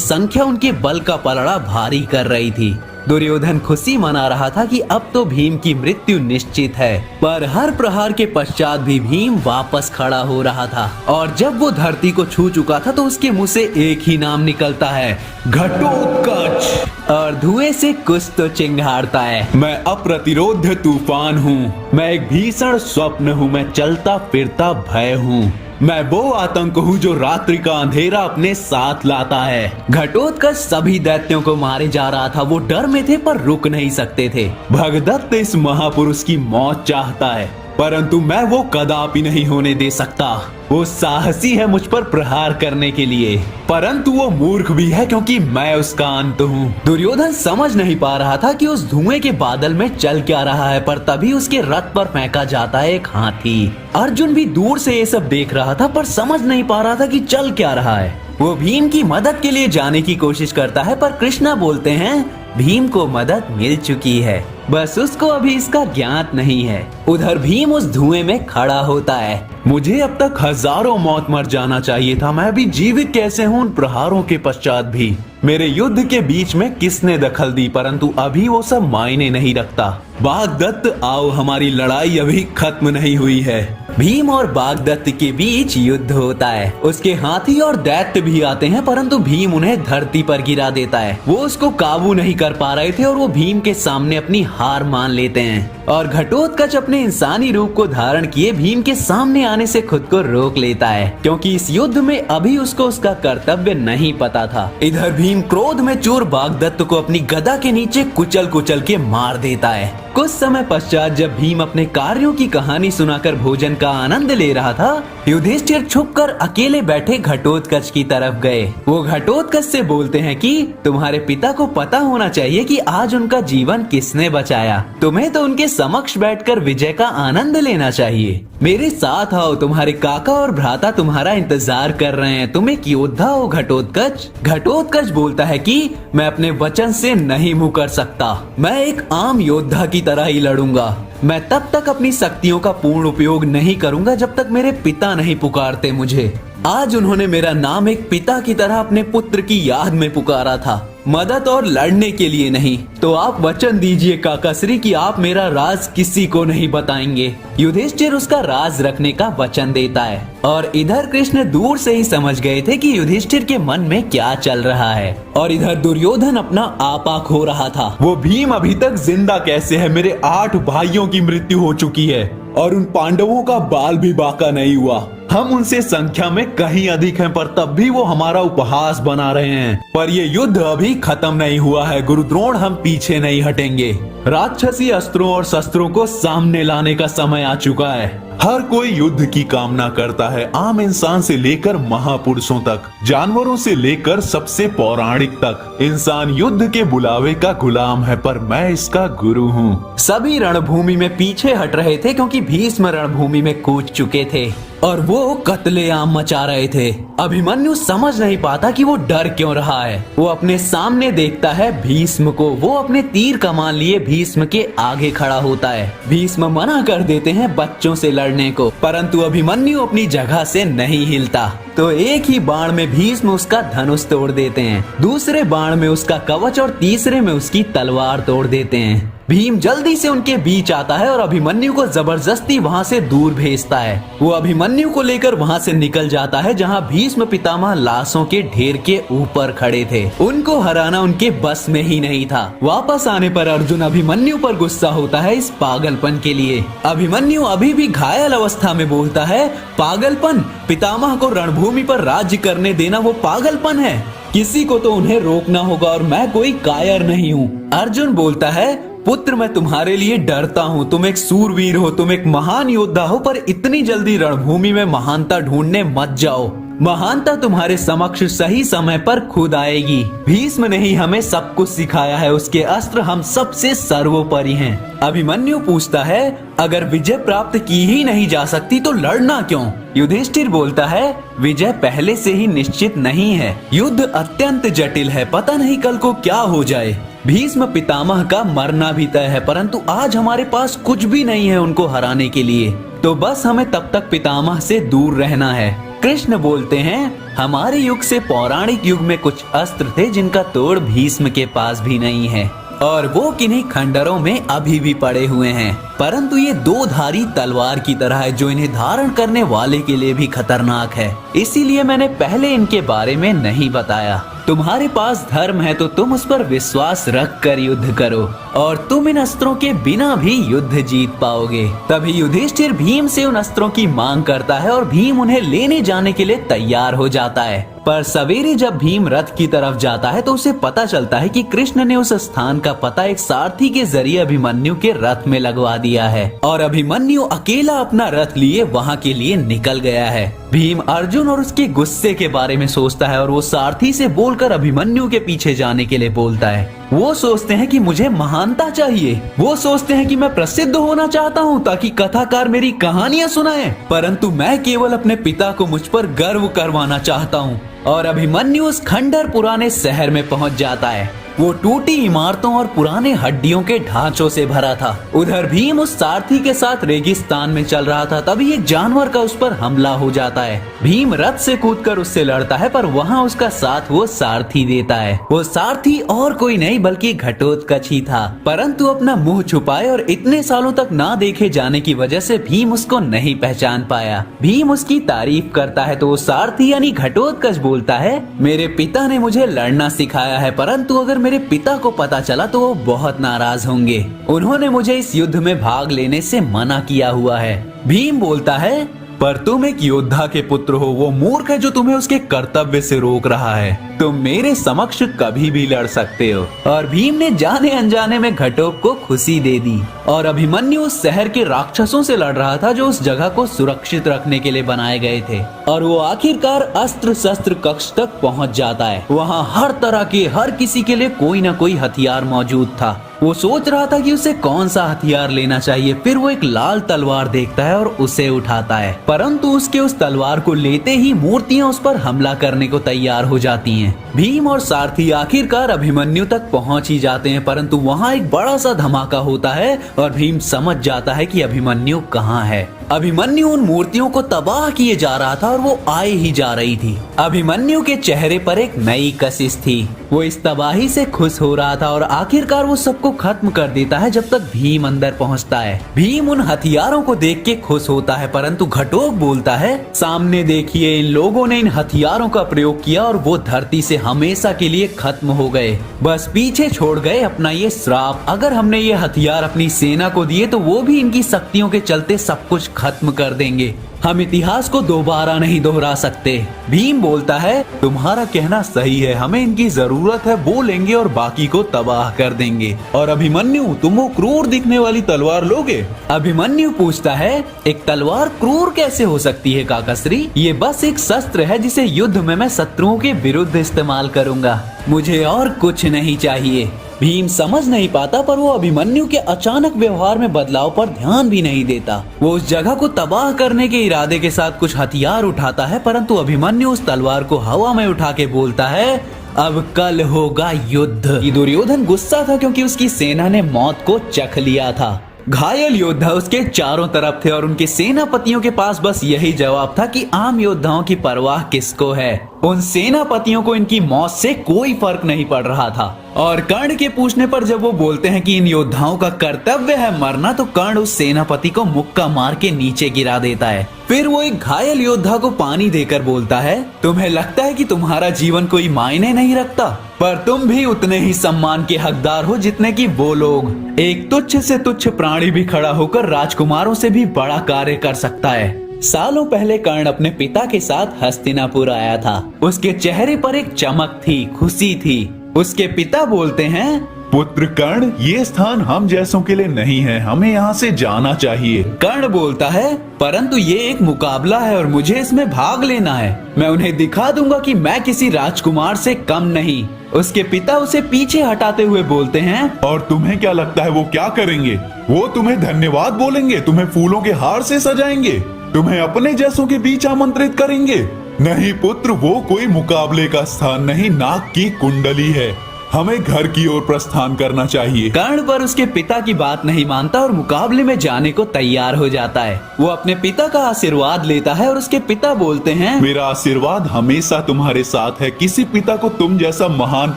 संख्या उनके बल का पलड़ा भारी कर रही थी। दुर्योधन खुशी मना रहा था कि अब तो भीम की मृत्यु निश्चित है, पर हर प्रहार के पश्चात भी भीम वापस खड़ा हो रहा था और जब वो धरती को छू चुका था तो उसके मुंह से एक ही नाम निकलता है, घटोत्कच। और धुएं से कुछ तो चिंगारता है, मैं अप्रतिरोध्य तूफान हूँ, मैं एक भीषण स्वप्न हूँ, मैं चलता फिरता भय हूँ, मैं वो आतंक हूँ जो रात्रि का अंधेरा अपने साथ लाता है। घटोत्कच सभी दैत्यों को मारे जा रहा था। वो डर में थे पर रुक नहीं सकते थे। भगदत्त इस महापुरुष की मौत चाहता है, परंतु मैं वो कदापि नहीं होने दे सकता। वो साहसी है मुझ पर प्रहार करने के लिए, परंतु वो मूर्ख भी है क्योंकि मैं उसका अंत हूँ। दुर्योधन समझ नहीं पा रहा था कि उस धुएं के बादल में चल क्या रहा है, पर तभी उसके रथ पर फेंका जाता है एक हाथी। अर्जुन भी दूर से ये सब देख रहा था, पर समझ नहीं पा रहा था कि चल क्या रहा है। वो भीम की मदद के लिए जाने की कोशिश करता है, पर कृष्णा बोलते हैं भीम को मदद मिल चुकी है, बस उसको अभी इसका ज्ञात नहीं है। उधर भीम उस धुएं में खड़ा होता है। मुझे अब तक हजारों मौत मर जाना चाहिए था, मैं अभी जीवित कैसे हूँ उन प्रहारों के पश्चात भी। मेरे युद्ध के बीच में किसने दखल दी, परंतु अभी वो सब मायने नहीं रखता। बागदत्त आओ, हमारी लड़ाई अभी खत्म नहीं हुई है। भीम और बागदत्त के बीच युद्ध होता है। उसके हाथी और दैत्य भी आते हैं, परंतु भीम उन्हें धरती पर गिरा देता है। वो उसको काबू नहीं कर पा रहे थे और वो भीम के सामने अपनी हार मान लेते हैं और घटोत्कच अपने इंसानी रूप को धारण किए भीम के सामने आने से खुद को रोक लेता है, क्योंकि इस युद्ध में अभी उसको उसका कर्तव्य नहीं पता था। इधर भीम क्रोध में चूर बागदत्त को अपनी गदा के नीचे कुचल कुचल के मार देता है। कुछ समय पश्चात जब भीम अपने कार्यों की कहानी सुनाकर भोजन का आनंद ले रहा था, युधिष्ठिर छुपकर अकेले बैठे घटोत्कच की तरफ गए। वो घटोत्कच से बोलते हैं कि तुम्हारे पिता को पता होना चाहिए कि आज उनका जीवन किसने बचाया। तुम्हें तो उनके समक्ष बैठकर विजय का आनंद लेना चाहिए। मेरे साथ आओ, तुम्हारे काका और भ्राता तुम्हारा इंतजार कर रहे हैं। तुम एक योद्धा हो घटोत्कच। घटोत्कच बोलता है कि मैं अपने वचन से नहीं मुकर सकता। मैं एक आम योद्धा की तरह ही लड़ूंगा। मैं तब तक अपनी शक्तियों का पूर्ण उपयोग नहीं करूंगा जब तक मेरे पिता नहीं पुकारते मुझे। आज उन्होंने मेरा नाम एक पिता की तरह अपने पुत्र की याद में पुकारा था। मदद और लड़ने के लिए नहीं। तो आप वचन दीजिए काकाश्री कि आप मेरा राज किसी को नहीं बताएंगे। युधिष्ठिर उसका राज रखने का वचन देता है और इधर कृष्ण दूर से ही समझ गए थे कि युधिष्ठिर के मन में क्या चल रहा है और इधर दुर्योधन अपना आपा खो रहा था। वो भीम अभी तक जिंदा कैसे है? मेरे 8 भाइयों की मृत्यु हो चुकी है और उन पांडवों का बाल भी बाका नहीं हुआ। हम उनसे संख्या में कहीं अधिक हैं, पर तब भी वो हमारा उपहास बना रहे हैं। पर ये युद्ध अभी खत्म नहीं हुआ है गुरुद्रोण, हम पीछे नहीं हटेंगे। राक्षसी अस्त्रों और शस्त्रों को सामने लाने का समय आ चुका है। हर कोई युद्ध की कामना करता है, आम इंसान से लेकर महापुरुषों तक, जानवरों से लेकर सबसे पौराणिक तक। इंसान युद्ध के बुलावे का गुलाम है, पर मैं इसका गुरु हूँ। सभी रणभूमि में पीछे हट रहे थे क्योंकि भीष्म रणभूमि में कूद चुके थे और वो कत्लेआम मचा रहे थे। अभिमन्यु समझ नहीं पाता कि वो डर क्यों रहा है। वो अपने सामने देखता है भीष्म को। वो अपने तीर कमान लिए भीष्म के आगे खड़ा होता है। भीष्म मना कर देते हैं बच्चों से लड़ने को, परंतु अभिमन्यु अपनी जगह से नहीं हिलता। तो एक ही बाण में भीष्म उसका धनुष तोड़ देते हैं, दूसरे बाण में उसका कवच और तीसरे में उसकी तलवार तोड़ देते हैं। भीम जल्दी से उनके बीच आता है और अभिमन्यु को जबरदस्ती वहां से दूर भेजता है। वो अभिमन्यु को लेकर वहां से निकल जाता है जहां भीष्म पितामह लाशों के ढेर के ऊपर खड़े थे। उनको हराना उनके बस में ही नहीं था। वापस आने पर अर्जुन अभिमन्यु पर गुस्सा होता है इस पागलपन के लिए। अभिमन्यु अभी भी घायल अवस्था में बोलता है, पागलपन? पितामह को रणभूमि पर राज्य करने देना वो पागलपन है? किसी को तो उन्हें रोकना होगा और मैं कोई कायर नहीं हूँ। अर्जुन बोलता है, पुत्र मैं तुम्हारे लिए डरता हूँ। तुम एक सूरवीर हो, तुम एक महान योद्धा हो, पर इतनी जल्दी रणभूमि में महानता ढूंढने मत जाओ। महानता तुम्हारे समक्ष सही समय पर खुद आएगी। भीष्म ने ही हमें सब कुछ सिखाया है, उसके अस्त्र हम सबसे सर्वोपरि हैं। अभिमन्यु पूछता है, अगर विजय प्राप्त की ही नहीं जा सकती तो लड़ना क्यों? युधिष्ठिर बोलता है, विजय पहले से ही निश्चित नहीं है। युद्ध अत्यंत जटिल है, पता नहीं कल को क्या हो जाए। भीष्म पितामह का मरना भी तय है, परंतु आज हमारे पास कुछ भी नहीं है उनको हराने के लिए। तो बस हमें तब तक पितामह से दूर रहना है। कृष्ण बोलते हैं, हमारे युग से पौराणिक युग में कुछ अस्त्र थे जिनका तोड़ भीष्म के पास भी नहीं है और वो किन्हीं खंडरों में अभी भी पड़े हुए हैं, परंतु ये 2 धारी तलवार की तरह है जो इन्हें धारण करने वाले के लिए भी खतरनाक है। इसीलिए मैंने पहले इनके बारे में नहीं बताया। तुम्हारे पास धर्म है तो तुम उस पर विश्वास रख कर युद्ध करो और तुम इन अस्त्रों के बिना भी युद्ध जीत पाओगे। तभी युधिष्ठिर भीम से उन अस्त्रों की मांग करता है और भीम उन्हें लेने जाने के लिए तैयार हो जाता है। पर सवेरे जब भीम रथ की तरफ जाता है तो उसे पता चलता है कि कृष्ण ने उस स्थान का पता एक सारथी के जरिए अभिमन्यु के रथ में लगवा दिया है और अभिमन्यु अकेला अपना रथ लिए वहां के लिए निकल गया है। भीम अर्जुन और उसके गुस्से के बारे में सोचता है और वो सारथी से बोलकर अभिमन्यु के पीछे जाने के लिए बोलता है। वो सोचते हैं कि मुझे महानता चाहिए, वो सोचते हैं कि मैं प्रसिद्ध होना चाहता हूँ ताकि कथाकार मेरी कहानियाँ सुनाए, परंतु मैं केवल अपने पिता को मुझ पर गर्व करवाना चाहता हूँ। और अभिमन्यु उस खंडर पुराने शहर में पहुँच जाता है। वो टूटी इमारतों और पुराने हड्डियों के ढांचों से भरा था। उधर भीम उस सारथी के साथ रेगिस्तान में चल रहा था, तभी एक जानवर का उस पर हमला हो जाता है। भीम रथ से कूदकर उससे लड़ता है, पर वहाँ उसका साथ वो सारथी देता है। वो सारथी और कोई नहीं बल्कि घटोत्कच ही था, परंतु अपना मुंह छुपाए और इतने सालों तक ना देखे जाने की वजह से भीम उसको नहीं पहचान पाया। भीम उसकी तारीफ करता है तो वो सारथी यानी घटोत्कच बोलता है, मेरे पिता ने मुझे लड़ना सिखाया है, परंतु अगर मेरे पिता को पता चला तो वो बहुत नाराज होंगे। उन्होंने मुझे इस युद्ध में भाग लेने से मना किया हुआ है। भीम बोलता है, पर तुम एक योद्धा के पुत्र हो, वो मूर्ख है जो तुम्हें उसके कर्तव्य से रोक रहा है। तुम मेरे समक्ष कभी भी लड़ सकते हो। और भीम ने जाने अनजाने में घटोप को खुशी दे दी और अभिमन्यु उस शहर के राक्षसों से लड़ रहा था जो उस जगह को सुरक्षित रखने के लिए बनाए गए थे। और वो आखिरकार अस्त्र शस्त्र कक्ष तक पहुंच जाता है। वहाँ हर तरह के हर किसी के लिए कोई न कोई हथियार मौजूद था। वो सोच रहा था कि उसे कौन सा हथियार लेना चाहिए। फिर वो एक लाल तलवार देखता है और उसे उठाता है, परंतु उसके उस तलवार को लेते ही मूर्तियां उस पर हमला करने को तैयार हो जाती हैं। भीम और सारथी आखिरकार अभिमन्यु तक पहुंच ही जाते हैं, परंतु वहां एक बड़ा सा धमाका होता है और भीम समझ जाता है कि अभिमन्यु कहाँ है। अभिमन्यु उन मूर्तियों को तबाह किए जा रहा था और वो आए ही जा रही थी। अभिमन्यु के चेहरे पर एक नई कशिश थी। वो इस तबाही से खुश हो रहा था और आखिरकार वो सबको खत्म कर देता है जब तक भीम अंदर पहुंचता है। भीम उन हथियारों को देख के खुश होता है, परंतु घटोत्कच बोलता है, सामने देखिए, इन लोगों ने इन हथियारों का प्रयोग किया और वो धरती से हमेशा के लिए खत्म हो गए। बस पीछे छोड़ गए अपना ये श्राप। अगर हमने ये हथियार अपनी सेना को दिए तो वो भी इनकी शक्तियों के चलते सब कुछ खत्म कर देंगे। हम इतिहास को दोबारा नहीं दोहरा सकते। भीम बोलता है, तुम्हारा कहना सही है, हमें इनकी जरूरत है, वो लेंगे और बाकी को तबाह कर देंगे। और अभिमन्यु, तुम वो क्रूर दिखने वाली तलवार लोगे? अभिमन्यु पूछता है, एक तलवार क्रूर कैसे हो सकती है काकाश्री? ये बस एक शस्त्र है जिसे युद्ध में मैं शत्रुओं के विरुद्ध इस्तेमाल करूंगा, मुझे और कुछ नहीं चाहिए। भीम समझ नहीं पाता, पर वो अभिमन्यु के अचानक व्यवहार में बदलाव पर ध्यान भी नहीं देता। वो उस जगह को तबाह करने के इरादे के साथ कुछ हथियार उठाता है, परंतु अभिमन्यु उस तलवार को हवा में उठा के बोलता है, अब कल होगा युद्ध। दुर्योधन गुस्सा था क्योंकि उसकी सेना ने मौत को चख लिया था। घायल योद्धा उसके चारों तरफ थे और उनके सेनापतियों के पास बस यही जवाब था कि आम योद्धाओं की परवाह किसको है। उन सेनापतियों को इनकी मौत से कोई फर्क नहीं पड़ रहा था। और कर्ण के पूछने पर जब वो बोलते हैं कि इन योद्धाओं का कर्तव्य है मरना, तो कर्ण उस सेनापति को मुक्का मार के नीचे गिरा देता है। फिर वो एक घायल योद्धा को पानी देकर बोलता है, तुम्हें लगता है कि तुम्हारा जीवन कोई मायने नहीं रखता, पर तुम भी उतने ही सम्मान के हकदार हो जितने कि वो लोग। एक तुच्छ से तुच्छ प्राणी भी खड़ा होकर राजकुमारों से भी बड़ा कार्य कर सकता है। सालों पहले कर्ण अपने पिता के साथ हस्तिनापुर आया था। उसके चेहरे पर एक चमक थी, खुशी थी। उसके पिता बोलते हैं, पुत्र कर्ण, ये स्थान हम जैसों के लिए नहीं है, हमें यहाँ से जाना चाहिए। कर्ण बोलता है, परंतु ये एक मुकाबला है और मुझे इसमें भाग लेना है। मैं उन्हें दिखा दूंगा कि मैं किसी राजकुमार से कम नहीं। उसके पिता उसे पीछे हटाते हुए बोलते हैं, और तुम्हें क्या लगता है वो क्या करेंगे? वो तुम्हें धन्यवाद बोलेंगे, तुम्हें फूलों के हार से सजाएंगे, तुम्हें अपने जैसों के बीच आमंत्रित करेंगे। नहीं पुत्र, वो कोई मुकाबले का स्थान नहीं, नाग की कुंडली है। हमें घर की ओर प्रस्थान करना चाहिए। कर्ण पर उसके पिता की बात नहीं मानता और मुकाबले में जाने को तैयार हो जाता है। वो अपने पिता का आशीर्वाद लेता है और उसके पिता बोलते हैं, मेरा आशीर्वाद हमेशा तुम्हारे साथ है। किसी पिता को तुम जैसा महान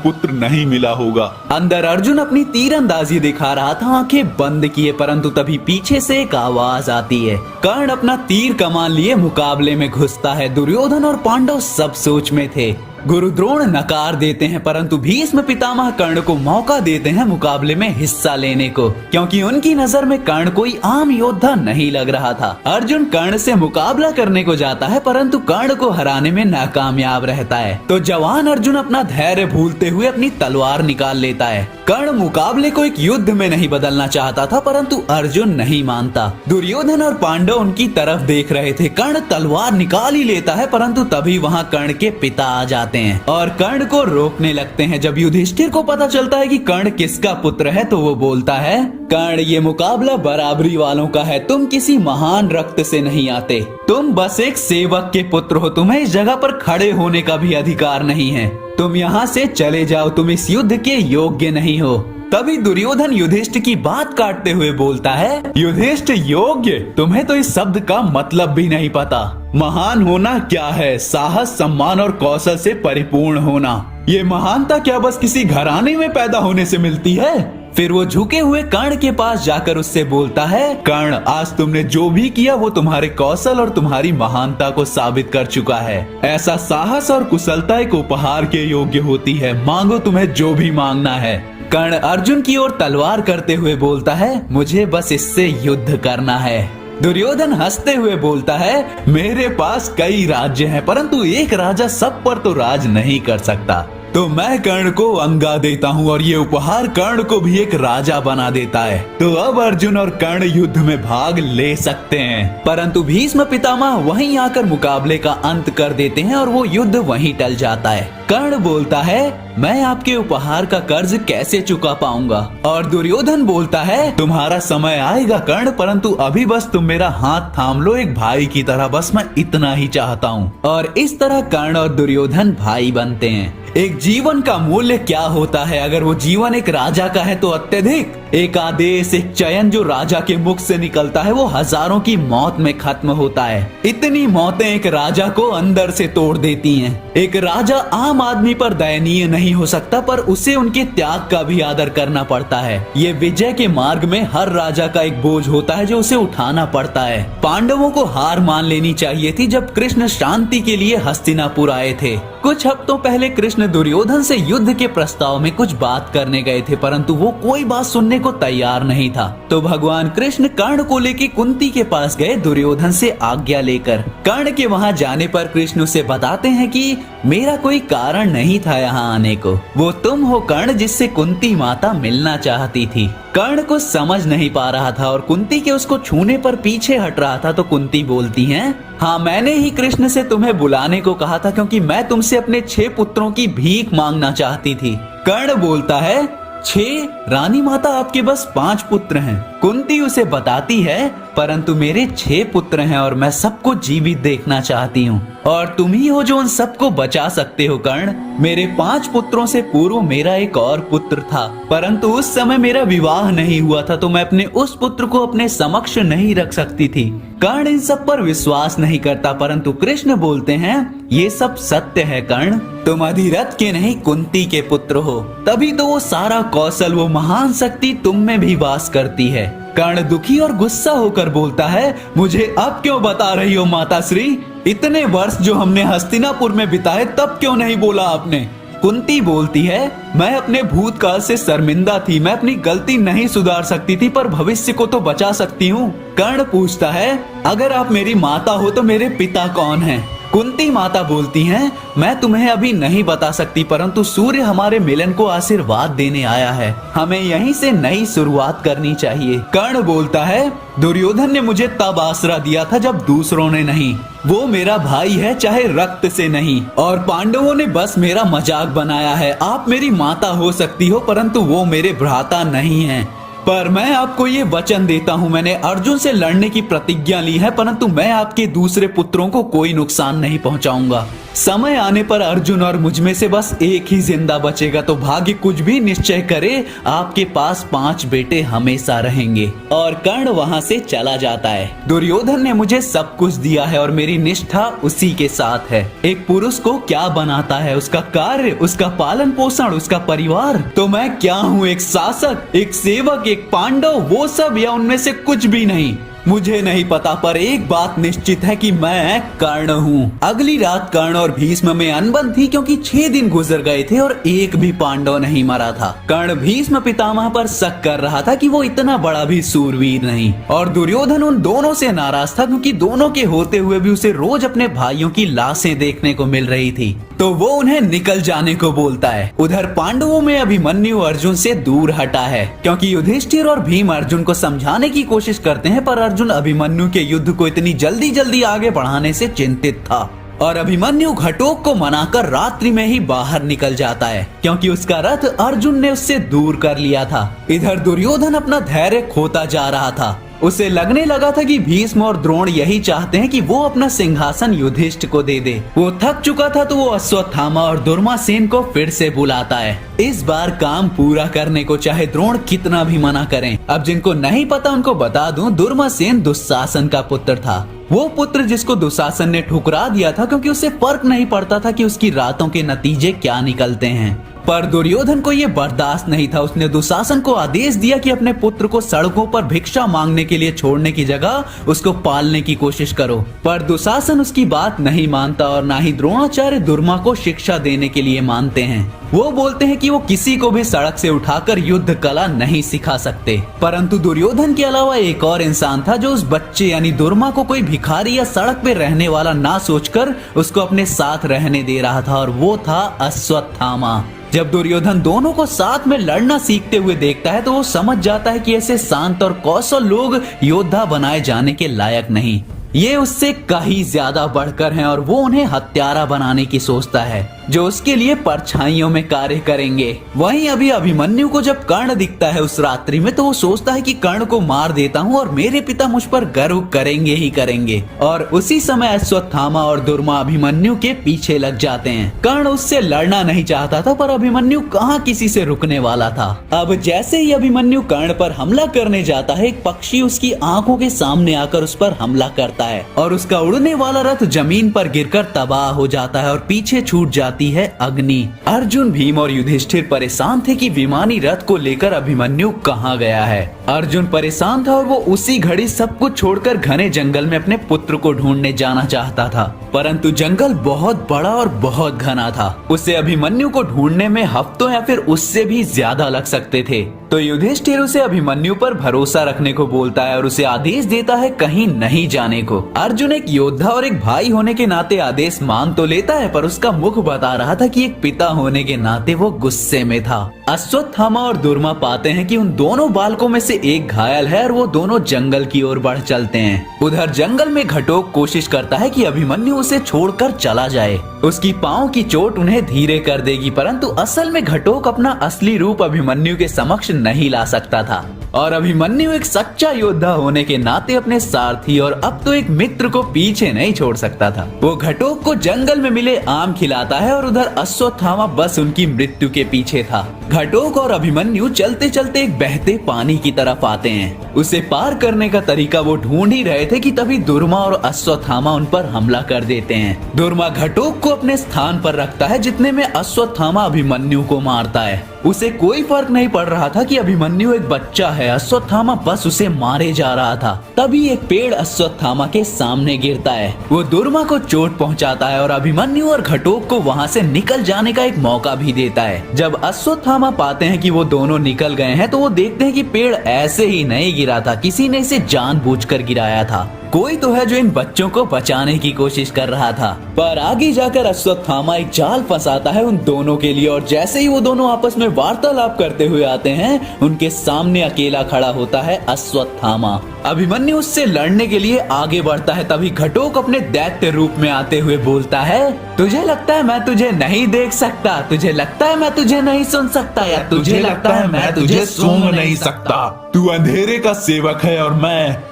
पुत्र नहीं मिला होगा। अंदर अर्जुन अपनी तीरंदाजी दिखा रहा था, आंखें बंद किए, परंतु तभी पीछे से एक आवाज आती है। कर्ण अपना तीर कमान लिए मुकाबले में घुसता है। दुर्योधन और पांडव सब सोच में थे। गुरु द्रोण नकार देते हैं, परंतु भीष्म पितामह कर्ण को मौका देते हैं मुकाबले में हिस्सा लेने को, क्योंकि उनकी नजर में कर्ण कोई आम योद्धा नहीं लग रहा था। अर्जुन कर्ण से मुकाबला करने को जाता है, परंतु कर्ण को हराने में नाकामयाब रहता है। तो जवान अर्जुन अपना धैर्य भूलते हुए अपनी तलवार निकाल लेता है। कर्ण मुकाबले को एक युद्ध में नहीं बदलना चाहता था, परंतु अर्जुन नहीं मानता। दुर्योधन और पांडव उनकी तरफ देख रहे थे। कर्ण तलवार निकाल ही लेता है, परंतु तभी वहाँ कर्ण के पिता आ जाते हैं और कर्ण को रोकने लगते हैं। जब युधिष्ठिर को पता चलता है कि कर्ण किसका पुत्र है, तो वो बोलता है, कर्ण, ये मुकाबला बराबरी वालों का है। तुम किसी महान रक्त से नहीं आते, तुम बस एक सेवक के पुत्र हो। तुम्हें इस जगह पर खड़े होने का भी अधिकार नहीं है। तुम यहाँ से चले जाओ, तुम इस युद्ध के योग्य नहीं हो। तभी दुर्योधन युधिष्ठिर की बात काटते हुए बोलता है, युधिष्ठिर योग्य? तुम्हें तो इस शब्द का मतलब भी नहीं पता। महान होना क्या है? साहस, सम्मान और कौशल से परिपूर्ण होना। ये महानता क्या बस किसी घराने में पैदा होने से मिलती है? फिर वो झुके हुए कर्ण के पास जाकर उससे बोलता है, कर्ण, आज तुमने जो भी किया वो तुम्हारे कौशल और तुम्हारी महानता को साबित कर चुका है। ऐसा साहस और कुशलता एक उपहार के योग्य होती है। मांगो, तुम्हें जो भी मांगना है। कर्ण अर्जुन की ओर तलवार करते हुए बोलता है, मुझे बस इससे युद्ध करना है। दुर्योधन हंसते हुए बोलता है, मेरे पास कई राज्य हैं, परंतु एक राजा सब पर तो राज नहीं कर सकता। तो मैं कर्ण को अंगा देता हूँ और ये उपहार कर्ण को भी एक राजा बना देता है। तो अब अर्जुन और कर्ण युद्ध में भाग ले सकते हैं। परंतु भीष्म पितामह वहीं आकर मुकाबले का अंत कर देते हैं और वो युद्ध वहीं टल जाता है। कर्ण बोलता है, मैं आपके उपहार का कर्ज कैसे चुका पाऊंगा? और दुर्योधन बोलता है, तुम्हारा समय आएगा कर्ण, परंतु अभी बस तुम मेरा हाथ थाम लो एक भाई की तरह, बस मैं इतना ही चाहता हूँ। और इस तरह कर्ण और दुर्योधन भाई बनते हैं। एक जीवन का मूल्य क्या होता है? अगर वो जीवन एक राजा का है तो अत्यधिक। एक आदेश, एक चयन जो राजा के मुख से निकलता है वो हजारों की मौत में खत्म होता है। इतनी मौतें एक राजा को अंदर से तोड़ देती हैं। एक राजा आम आदमी पर दयनीय नहीं हो सकता, पर उसे उनके त्याग का भी आदर करना पड़ता है। ये विजय के मार्ग में हर राजा का एक बोझ होता है जो उसे उठाना पड़ता है। पांडवों को हार मान लेनी चाहिए थी जब कृष्ण शांति के लिए हस्तिनापुर आए थे। कुछ हफ्तों पहले कृष्ण दुर्योधन से युद्ध के प्रस्ताव में कुछ बात करने गए थे, परंतु वो कोई बात सुनने को तैयार नहीं था। तो भगवान कृष्ण कर्ण को लेकर कुंती के पास गए दुर्योधन से आज्ञा लेकर। कर्ण के वहां जाने पर कृष्ण उसे बताते हैं कि मेरा कोई कारण नहीं था यहाँ आने को, वो तुम हो कर्ण जिससे कुंती माता मिलना चाहती थी। कर्ण को समझ नहीं पा रहा था और कुंती के उसको छूने पर पीछे हट रहा था। तो कुंती बोलती हैं, हाँ मैंने ही कृष्ण से तुम्हें बुलाने को कहा था क्योंकि मैं तुमसे अपने 6 पुत्रों की भीख मांगना चाहती थी। कर्ण बोलता है, 6? रानी माता आपके बस 5 पुत्र हैं। कुंती उसे बताती है, परंतु मेरे 6 पुत्र हैं और मैं सबको जीवित देखना चाहती हूँ और तुम ही हो जो उन सबको बचा सकते हो कर्ण। मेरे 5 पुत्रों से पूर्व मेरा एक और पुत्र था, परंतु उस समय मेरा विवाह नहीं हुआ था, तो मैं अपने उस पुत्र को अपने समक्ष नहीं रख सकती थी। कर्ण इन सब पर विश्वास नहीं करता, परंतु कृष्ण बोलते हैं, ये सब सत्य है कर्ण, तुम अधिरथ के नहीं कुंती के पुत्र हो, तभी तो वो सारा कौशल, वो महान शक्ति तुम में भी वास करती है। कर्ण दुखी और गुस्सा होकर बोलता है, मुझे अब क्यों बता रही हो माता श्री? इतने वर्ष जो हमने हस्तिनापुर में बिताए तब क्यों नहीं बोला आपने? कुंती बोलती है, मैं अपने भूतकाल से शर्मिंदा थी, मैं अपनी गलती नहीं सुधार सकती थी, पर भविष्य को तो बचा सकती हूँ। कर्ण पूछता है, अगर आप मेरी माता हो तो मेरे पिता कौन हैं? कुंती माता बोलती हैं, मैं तुम्हें अभी नहीं बता सकती, परंतु सूर्य हमारे मिलन को आशीर्वाद देने आया है, हमें यहीं से नई शुरुआत करनी चाहिए। कर्ण बोलता है, दुर्योधन ने मुझे तब आसरा दिया था जब दूसरों ने नहीं, वो मेरा भाई है चाहे रक्त से नहीं, और पांडवों ने बस मेरा मजाक बनाया है। आप मेरी माता हो सकती हो, परंतु वो मेरे भ्राता नहीं हैं। पर मैं आपको ये वचन देता हूँ, मैंने अर्जुन से लड़ने की प्रतिज्ञा ली है, परंतु मैं आपके दूसरे पुत्रों को कोई नुकसान नहीं पहुँचाऊंगा। समय आने पर अर्जुन और मुझ में से बस एक ही जिंदा बचेगा, तो भाग्य कुछ भी निश्चय करे, आपके पास 5 बेटे हमेशा रहेंगे। और कर्ण वहाँ से चला जाता है। दुर्योधन ने मुझे सब कुछ दिया है और मेरी निष्ठा उसी के साथ है। एक पुरुष को क्या बनाता है? उसका कार्य, उसका पालन पोषण, उसका परिवार। तो मैं क्या हूँ? एक शासक, एक सेवक, एक पांडव, वो सब या उनमें से कुछ भी नहीं? मुझे नहीं पता, पर एक बात निश्चित है कि मैं कर्ण हूँ। अगली रात कर्ण और भीष्म में अनबन थी क्योंकि 6 दिन गुजर गए थे और एक भी पांडव नहीं मरा था। कर्ण भीष्म पितामह पर शक कर रहा था कि वो इतना बड़ा भी सूरवीर नहीं, और दुर्योधन उन दोनों से नाराज था क्योंकि दोनों के होते हुए भी उसे रोज अपने भाइयों की लाशें देखने को मिल रही थी, तो वो उन्हें निकल जाने को बोलता है। उधर पांडवों में अभिमन्यु अर्जुन से दूर हटा है क्योंकि युधिष्ठिर और भीम अर्जुन को समझाने की कोशिश करते हैं, पर अर्जुन अभिमन्यु के युद्ध को इतनी जल्दी आगे बढ़ाने से चिंतित था और अभिमन्यु घटोत्कच को मनाकर रात्रि में ही बाहर निकल जाता है क्योंकि उसका रथ अर्जुन ने उससे दूर कर लिया था। इधर दुर्योधन अपना धैर्य खोता जा रहा था। उसे लगने लगा था कि भीष्म और द्रोण यही चाहते हैं कि वो अपना सिंहासन युधिष्ठिर को दे दे। वो थक चुका था तो वो अश्वत्थामा और दुर्मासेन को फिर से बुलाता है, इस बार काम पूरा करने को, चाहे द्रोण कितना भी मना करें। अब जिनको नहीं पता उनको बता दूं, दुर्मासेन दुशासन का पुत्र था। वो पुत्र जिसको दुशासन ने ठुकरा दिया था क्योंकि उसे फर्क नहीं पड़ता था कि उसकी रातों के नतीजे क्या निकलते हैं। पर दुर्योधन को ये बर्दाश्त नहीं था। उसने दुशासन को आदेश दिया कि अपने पुत्र को सड़कों पर भिक्षा मांगने के लिए छोड़ने की जगह उसको पालने की कोशिश करो। पर दुशासन उसकी बात नहीं मानता और ना ही द्रोणाचार्य दुर्मा को शिक्षा देने के लिए मानते हैं। वो बोलते हैं कि वो किसी को भी सड़क से उठाकर युद्ध कला नहीं सिखा सकते। परंतु दुर्योधन के अलावा एक और इंसान था जो उस बच्चे यानी दुर्मा को कोई भिखारी या सड़क पे रहने वाला ना सोचकर उसको अपने साथ रहने दे रहा था, और वो था अश्वत्थामा। जब दुर्योधन दोनों को साथ में लड़ना सीखते हुए देखता है तो वो समझ जाता है कि ऐसे शांत और कौशल लोग योद्धा बनाए जाने के लायक नहीं, ये उससे कहीं ज्यादा बढ़कर हैं, और वो उन्हें हत्यारा बनाने की सोचता है जो उसके लिए परछाइयों में कार्य करेंगे। वहीं अभी अभिमन्यु को जब कर्ण दिखता है उस रात्रि में, तो वो सोचता है कि कर्ण को मार देता हूँ और मेरे पिता मुझ पर गर्व करेंगे ही करेंगे। और उसी समय अश्वत्थामा और दुर्मा अभिमन्यु के पीछे लग जाते हैं। कर्ण उससे लड़ना नहीं चाहता था, पर अभिमन्यु कहाँ किसी से रुकने वाला था। अब जैसे ही अभिमन्यु कर्ण पर हमला करने जाता है, एक पक्षी उसकी आंखों के सामने आकर उस पर हमला करता है और उसका उड़ने वाला रथ जमीन पर गिरकर तबाह हो जाता है और पीछे छूट जाती है अग्नि। अर्जुन, भीम और युधिष्ठिर परेशान थे कि विमानी रथ को लेकर अभिमन्यु कहाँ गया है। अर्जुन परेशान था और वो उसी घड़ी सब कुछ छोड़कर घने जंगल में अपने पुत्र को ढूंढने जाना चाहता था, परंतु जंगल बहुत बड़ा और बहुत घना था। उसे अभिमन्यु को ढूंढने में हफ्तों या फिर उससे भी ज्यादा लग सकते थे। तो युधिष्ठिर उसे अभिमन्यु पर भरोसा रखने को बोलता है और उसे आदेश देता है कहीं नहीं जाने को। अर्जुन एक योद्धा और एक भाई होने के नाते आदेश मान तो लेता है, पर उसका मुख बता रहा था कि एक पिता होने के नाते वो गुस्से में था। अश्वत्थामा और दुर्मा पाते हैं कि उन दोनों बालकों में से एक घायल है और वो दोनों जंगल की ओर बढ़ चलते हैं। उधर जंगल में घटोक कोशिश करता है कि अभिमन्यु उसे छोड़कर चला जाए, उसकी पांव की चोट उन्हें धीरे कर देगी, परंतु असल में घटोक अपना असली रूप अभिमन्यु के समक्ष नहीं ला सकता था। और अभिमन्यु एक सच्चा योद्धा होने के नाते अपने सारथी और अब तो एक मित्र को पीछे नहीं छोड़ सकता था। वो घटोक को जंगल में मिले आम खिलाता है और उधर अश्वत्थामा बस उनकी मृत्यु के पीछे था। घटोक और अभिमन्यु चलते चलते एक बहते पानी की तरफ आते हैं। उसे पार करने का तरीका वो ढूंढ ही रहे थे कि तभी दुर्मा और अश्वत्थामा उन पर हमला कर देते हैं। दुर्मा घटोक को अपने स्थान पर रखता है, जितने में अश्वत्थामा अभिमन्यु को मारता है। उसे कोई फर्क नहीं पड़ रहा था कि अभिमन्यु एक बच्चा है, अश्वत्थामा बस उसे मारे जा रहा था। तभी एक पेड़ अश्वत्थामा के सामने गिरता है, वो दुर्मा को चोट पहुंचाता है और अभिमन्यु और घटोक को वहां से निकल जाने का एक मौका भी देता है। जब अश्वत्थामा पाते हैं कि वो दोनों निकल गए हैं, तो वो देखते हैं कि पेड़ ऐसे ही नहीं गिरा था, किसी ने इसे जानबूझकर गिराया था। कोई तो है जो इन बच्चों को बचाने की कोशिश कर रहा था। पर आगे जाकर अश्वत्थामा एक जाल फंसाता है उन दोनों के लिए, और जैसे ही वो दोनों आपस में वार्तालाप करते हुए आते हैं, उनके सामने अकेला खड़ा होता है अश्वत्थामा। अभिमन्यु उससे लड़ने के लिए आगे बढ़ता है, तभी घटोक अपने दैत्य रूप में आते हुए बोलता है, तुझे लगता है मैं तुझे नहीं देख सकता, तुझे लगता है मैं तुझे नहीं सुन सकता, या तुझे लगता है मैं तुझे सूंघ नहीं सकता। तू अंधेरे का सेवक है और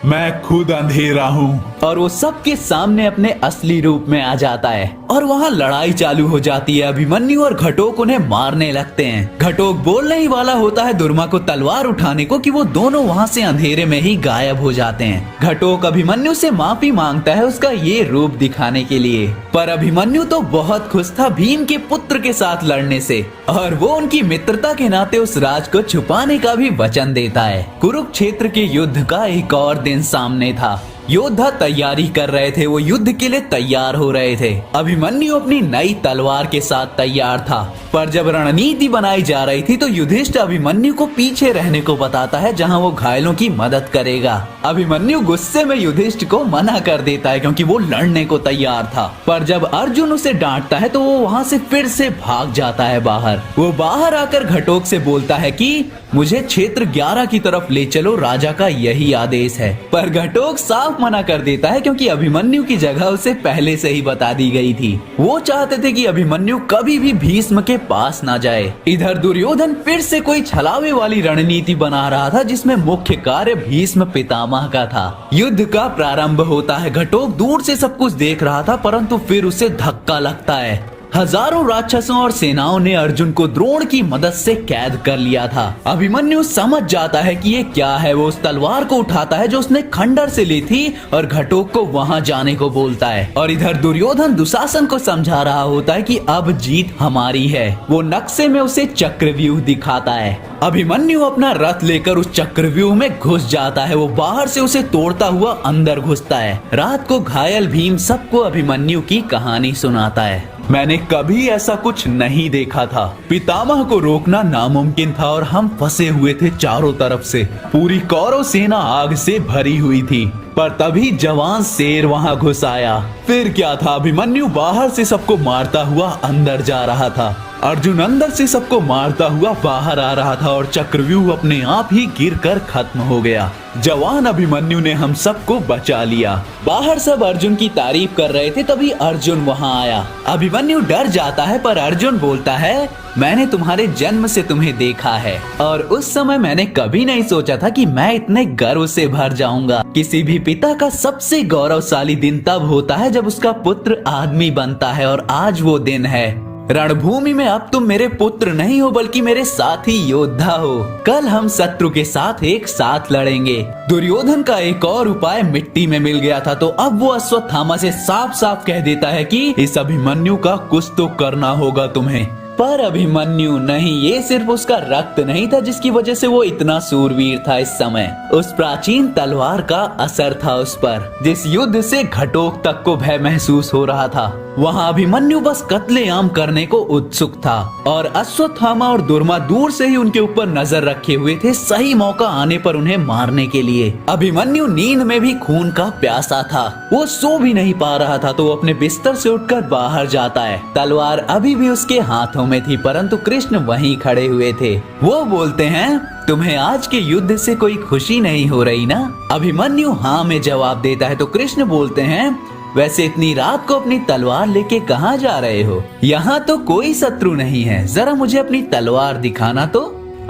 मैं खुद अंधेरा हूँ। और वो सबके सामने अपने असली रूप में आ जाता है और वहाँ लड़ाई चालू हो जाती है। अभिमन्यु और घटोक उन्हें मारने लगते हैं। घटोक बोलने ही वाला होता है दुर्मा को तलवार उठाने को कि वो दोनों वहाँ से अंधेरे में ही गायब हो जाते हैं। घटोक अभिमन्यु से माफी मांगता है उसका ये रूप दिखाने के लिए, पर अभिमन्यु तो बहुत खुश था भीम के पुत्र के साथ लड़ने से, और वो उनकी मित्रता के नाते उस राज को छुपाने का भी वचन देता है। कुरुक्षेत्र के युद्ध का एक और दिन सामने था। योद्धा तैयारी कर रहे थे, वो युद्ध के लिए तैयार हो रहे थे। अभिमन्यु अपनी नई तलवार के साथ तैयार था, पर जब रणनीति बनाई जा रही थी तो युधिष्ठिर अभिमन्यु को पीछे रहने को बताता है, जहां वो घायलों की मदद करेगा। अभिमन्यु गुस्से में युधिष्ठिर को मना कर देता है क्योंकि वो लड़ने को तैयार था, पर जब अर्जुन उसे डांटता है तो वो वहां से फिर से भाग जाता है बाहर। वो बाहर आकर घटोक से बोलता है कि मुझे क्षेत्र 11 की तरफ ले चलो, राजा का यही आदेश है। पर घटोक साफ मना कर देता है क्योंकि अभिमन्यु की जगह उसे पहले से ही बता दी गई थी। वो चाहते थे कि अभिमन्यु कभी भी भीष्म के पास ना जाए। इधर दुर्योधन फिर से कोई छलावे वाली रणनीति बना रहा था, जिसमें मुख्य कार्य भीष्म पितामह का था। युद्ध का प्रारंभ होता है। घटोक दूर से सब कुछ देख रहा था, परंतु फिर उसे धक्का लगता है। हजारों राक्षसों और सेनाओं ने अर्जुन को द्रोण की मदद से कैद कर लिया था। अभिमन्यु समझ जाता है कि ये क्या है। वो उस तलवार को उठाता है जो उसने खंडर से ली थी और घटोक को वहां जाने को बोलता है। और इधर दुर्योधन दुशासन को समझा रहा होता है कि अब जीत हमारी है। वो नक्शे में उसे चक्रव्यूह दिखाता है। अभिमन्यु अपना रथ लेकर उस चक्रव्यूह में घुस जाता है। वो बाहर से उसे तोड़ता हुआ अंदर घुसता है। रात को घायल भीम सबको अभिमन्यु की कहानी सुनाता है। मैंने कभी ऐसा कुछ नहीं देखा था। पितामह को रोकना नामुमकिन था और हम फंसे हुए थे चारों तरफ से। पूरी कौरव सेना आग से भरी हुई थी, पर तभी जवान शेर वहां घुस आया। फिर क्या था, अभिमन्यु बाहर से सबको मारता हुआ अंदर जा रहा था। अर्जुन अंदर से सबको मारता हुआ बाहर आ रहा था और चक्रव्यूह अपने आप ही गिरकर खत्म हो गया। जवान अभिमन्यु ने हम सबको बचा लिया। बाहर सब अर्जुन की तारीफ कर रहे थे, तभी अर्जुन वहां आया। अभिमन्यु डर जाता है, पर अर्जुन बोलता है, मैंने तुम्हारे जन्म से तुम्हें देखा है और उस समय मैंने कभी नहीं सोचा था कि मैं इतने गर्व से भर जाऊंगा। किसी भी पिता का सबसे गौरवशाली दिन तब होता है जब उसका पुत्र आदमी बनता है, और आज वो दिन है। रणभूमि में अब तुम मेरे पुत्र नहीं हो बल्कि मेरे साथी योद्धा हो। कल हम शत्रु के साथ एक साथ लड़ेंगे। दुर्योधन का एक और उपाय मिट्टी में मिल गया था, तो अब वो अश्वत्थामा से साफ साफ कह देता है कि इस अभिमन्यु का कुछ तो करना होगा तुम्हें। पर अभिमन्यु नहीं, ये सिर्फ उसका रक्त नहीं था जिसकी वजह से वो इतना सूरवीर था। इस समय उस प्राचीन तलवार का असर था उस पर, जिस युद्ध से घटोक तक को भय महसूस हो रहा था। वहाँ अभिमन्यु बस कत्लेआम करने को उत्सुक था और अश्वत्थामा और दुर्मा दूर से ही उनके ऊपर नजर रखे हुए थे, सही मौका आने पर उन्हें मारने के लिए। अभिमन्यु नींद में भी खून का प्यासा था, वो सो भी नहीं पा रहा था, तो वो अपने बिस्तर से उठकर बाहर जाता है। तलवार अभी भी उसके हाथों में थी, परंतु कृष्ण वहीं खड़े हुए थे। वो बोलते हैं, तुम्हें आज के युद्ध से कोई खुशी नहीं हो रही ना? अभिमन्यु हाँ में जवाब देता है, तो कृष्ण बोलते हैं, वैसे इतनी रात को अपनी तलवार लेके कहाँ जा रहे हो? यहाँ तो कोई शत्रु नहीं है, जरा मुझे अपनी तलवार दिखाना तो।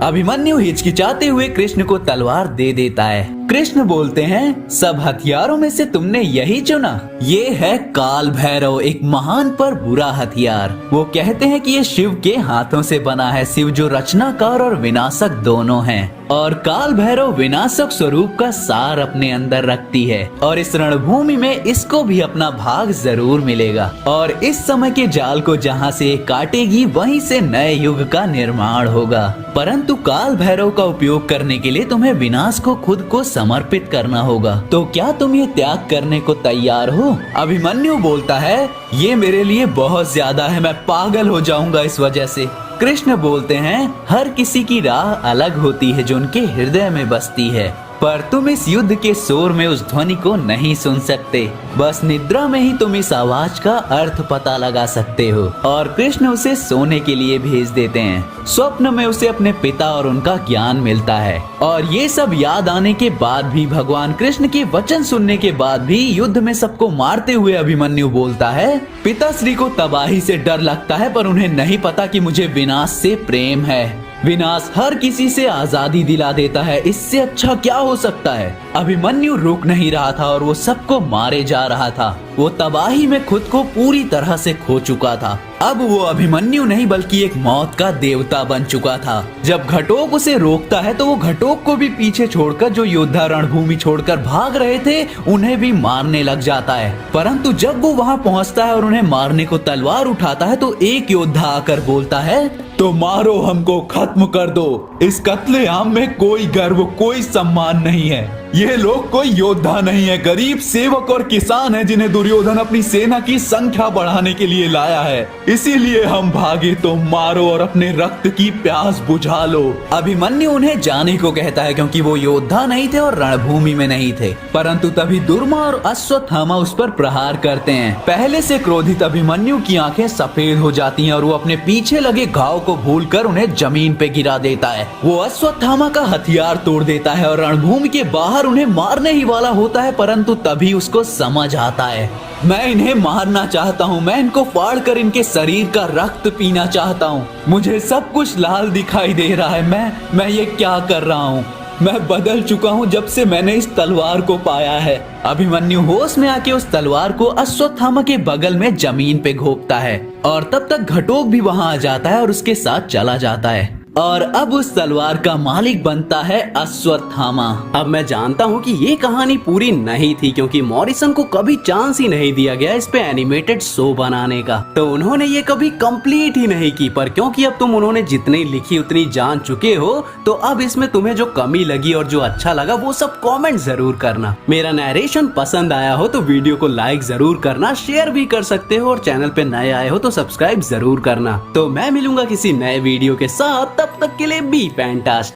अभिमन्यु हिचकिचाते हुए कृष्ण को तलवार दे देता है। कृष्ण बोलते हैं, सब हथियारों में से तुमने यही चुना? ये है काल भैरव, एक महान पर बुरा हथियार। वो कहते हैं कि ये शिव के हाथों से बना है। शिव जो रचनाकार और विनाशक दोनों हैं, और काल भैरव विनाशक स्वरूप का सार अपने अंदर रखती है, और इस रणभूमि में इसको भी अपना भाग जरूर मिलेगा। और इस समय के जाल को जहाँ से काटेगी वहीं से नए युग का निर्माण होगा। परंतु काल भैरव का उपयोग करने के लिए तुम्हें विनाश को खुद को समर्पित करना होगा। तो क्या तुम ये त्याग करने को तैयार हो? अभिमन्यु बोलता है, ये मेरे लिए बहुत ज्यादा है, मैं पागल हो जाऊंगा इस वजह से। कृष्ण बोलते हैं, हर किसी की राह अलग होती है जो उनके हृदय में बसती है, पर तुम इस युद्ध के शोर में उस ध्वनि को नहीं सुन सकते। बस निद्रा में ही तुम इस आवाज का अर्थ पता लगा सकते हो। और कृष्ण उसे सोने के लिए भेज देते हैं। स्वप्न में उसे अपने पिता और उनका ज्ञान मिलता है। और ये सब याद आने के बाद भी, भगवान कृष्ण के वचन सुनने के बाद भी, युद्ध में सबको मारते हुए अभिमन्यु बोलता है, पिताश्री को तबाही से डर लगता है, पर उन्हें नहीं पता कि मुझे विनाश से प्रेम है। विनाश हर किसी से आजादी दिला देता है, इससे अच्छा क्या हो सकता है? अभिमन्यु रुक नहीं रहा था और वो सबको मारे जा रहा था। वो तबाही में खुद को पूरी तरह से खो चुका था। अब वो अभिमन्यु नहीं बल्कि एक मौत का देवता बन चुका था। जब घटोक उसे रोकता है तो वो घटोक को भी पीछे छोड़कर, जो योद्धा रणभूमि छोड़कर भाग रहे थे, उन्हें भी मारने लग जाता है। परंतु जब वो वहाँ पहुँचता है और उन्हें मारने को तलवार उठाता है, तो एक योद्धा आकर बोलता है, तो मारो, हमको खत्म कर दो। इस कत्लेआम में कोई गर्व, कोई सम्मान नहीं है। ये लोग कोई योद्धा नहीं है, गरीब सेवक और किसान है जिन्हें दुर्योधन अपनी सेना की संख्या बढ़ाने के लिए लाया है। इसीलिए हम भागे, तो मारो और अपने रक्त की प्यास बुझा लो। अभिमन्यु उन्हें जाने को कहता है क्योंकि वो योद्धा नहीं थे और रणभूमि में नहीं थे। परंतु तभी दुर्मा और अश्वत्थामा उस पर प्रहार करते हैं। पहले से क्रोधित अभिमन्यु की आंखें सफेद हो जाती हैं और वो अपने पीछे लगे घाव को भूलकर उन्हें जमीन पे गिरा देता है। वो अश्वत्थामा का हथियार तोड़ देता है और रणभूमि के बाहर उन्हें मारने ही वाला होता है, परंतु तभी उसको समझ आता है, मैं इन्हें मारना चाहता हूँ, मैं इनको फाड़कर इनके शरीर का रक्त पीना चाहता हूँ। मुझे सब कुछ लाल दिखाई दे रहा है, मैं ये क्या कर रहा हूँ? मैं बदल चुका हूँ जब से मैंने इस तलवार को पाया है। अभिमन्यु होश में आके उस तलवार को अश्वत्थामा के बगल में जमीन पे घोंपता है और तब तक घटोक भी वहाँ आ जाता है और उसके साथ चला जाता है। और अब उस तलवार का मालिक बनता है अश्वत्थामा। अब मैं जानता हूँ कि ये कहानी पूरी नहीं थी क्योंकि मॉरिसन को कभी चांस ही नहीं दिया गया इस पे एनिमेटेड शो बनाने का, तो उन्होंने ये कभी कंप्लीट ही नहीं की। पर क्योंकि अब तुम उन्होंने जितनी लिखी उतनी जान चुके हो, तो अब इसमें तुम्हें जो कमी लगी और जो अच्छा लगा वो सब कमेंट जरूर करना। मेरा नरेशन पसंद आया हो तो वीडियो को लाइक जरूर करना, शेयर भी कर सकते हो और चैनल पे नए आए हो तो सब्सक्राइब जरूर करना। तो मैं मिलूंगा किसी नए वीडियो के साथ, तब तक के लिए बी फैंटास्टिक।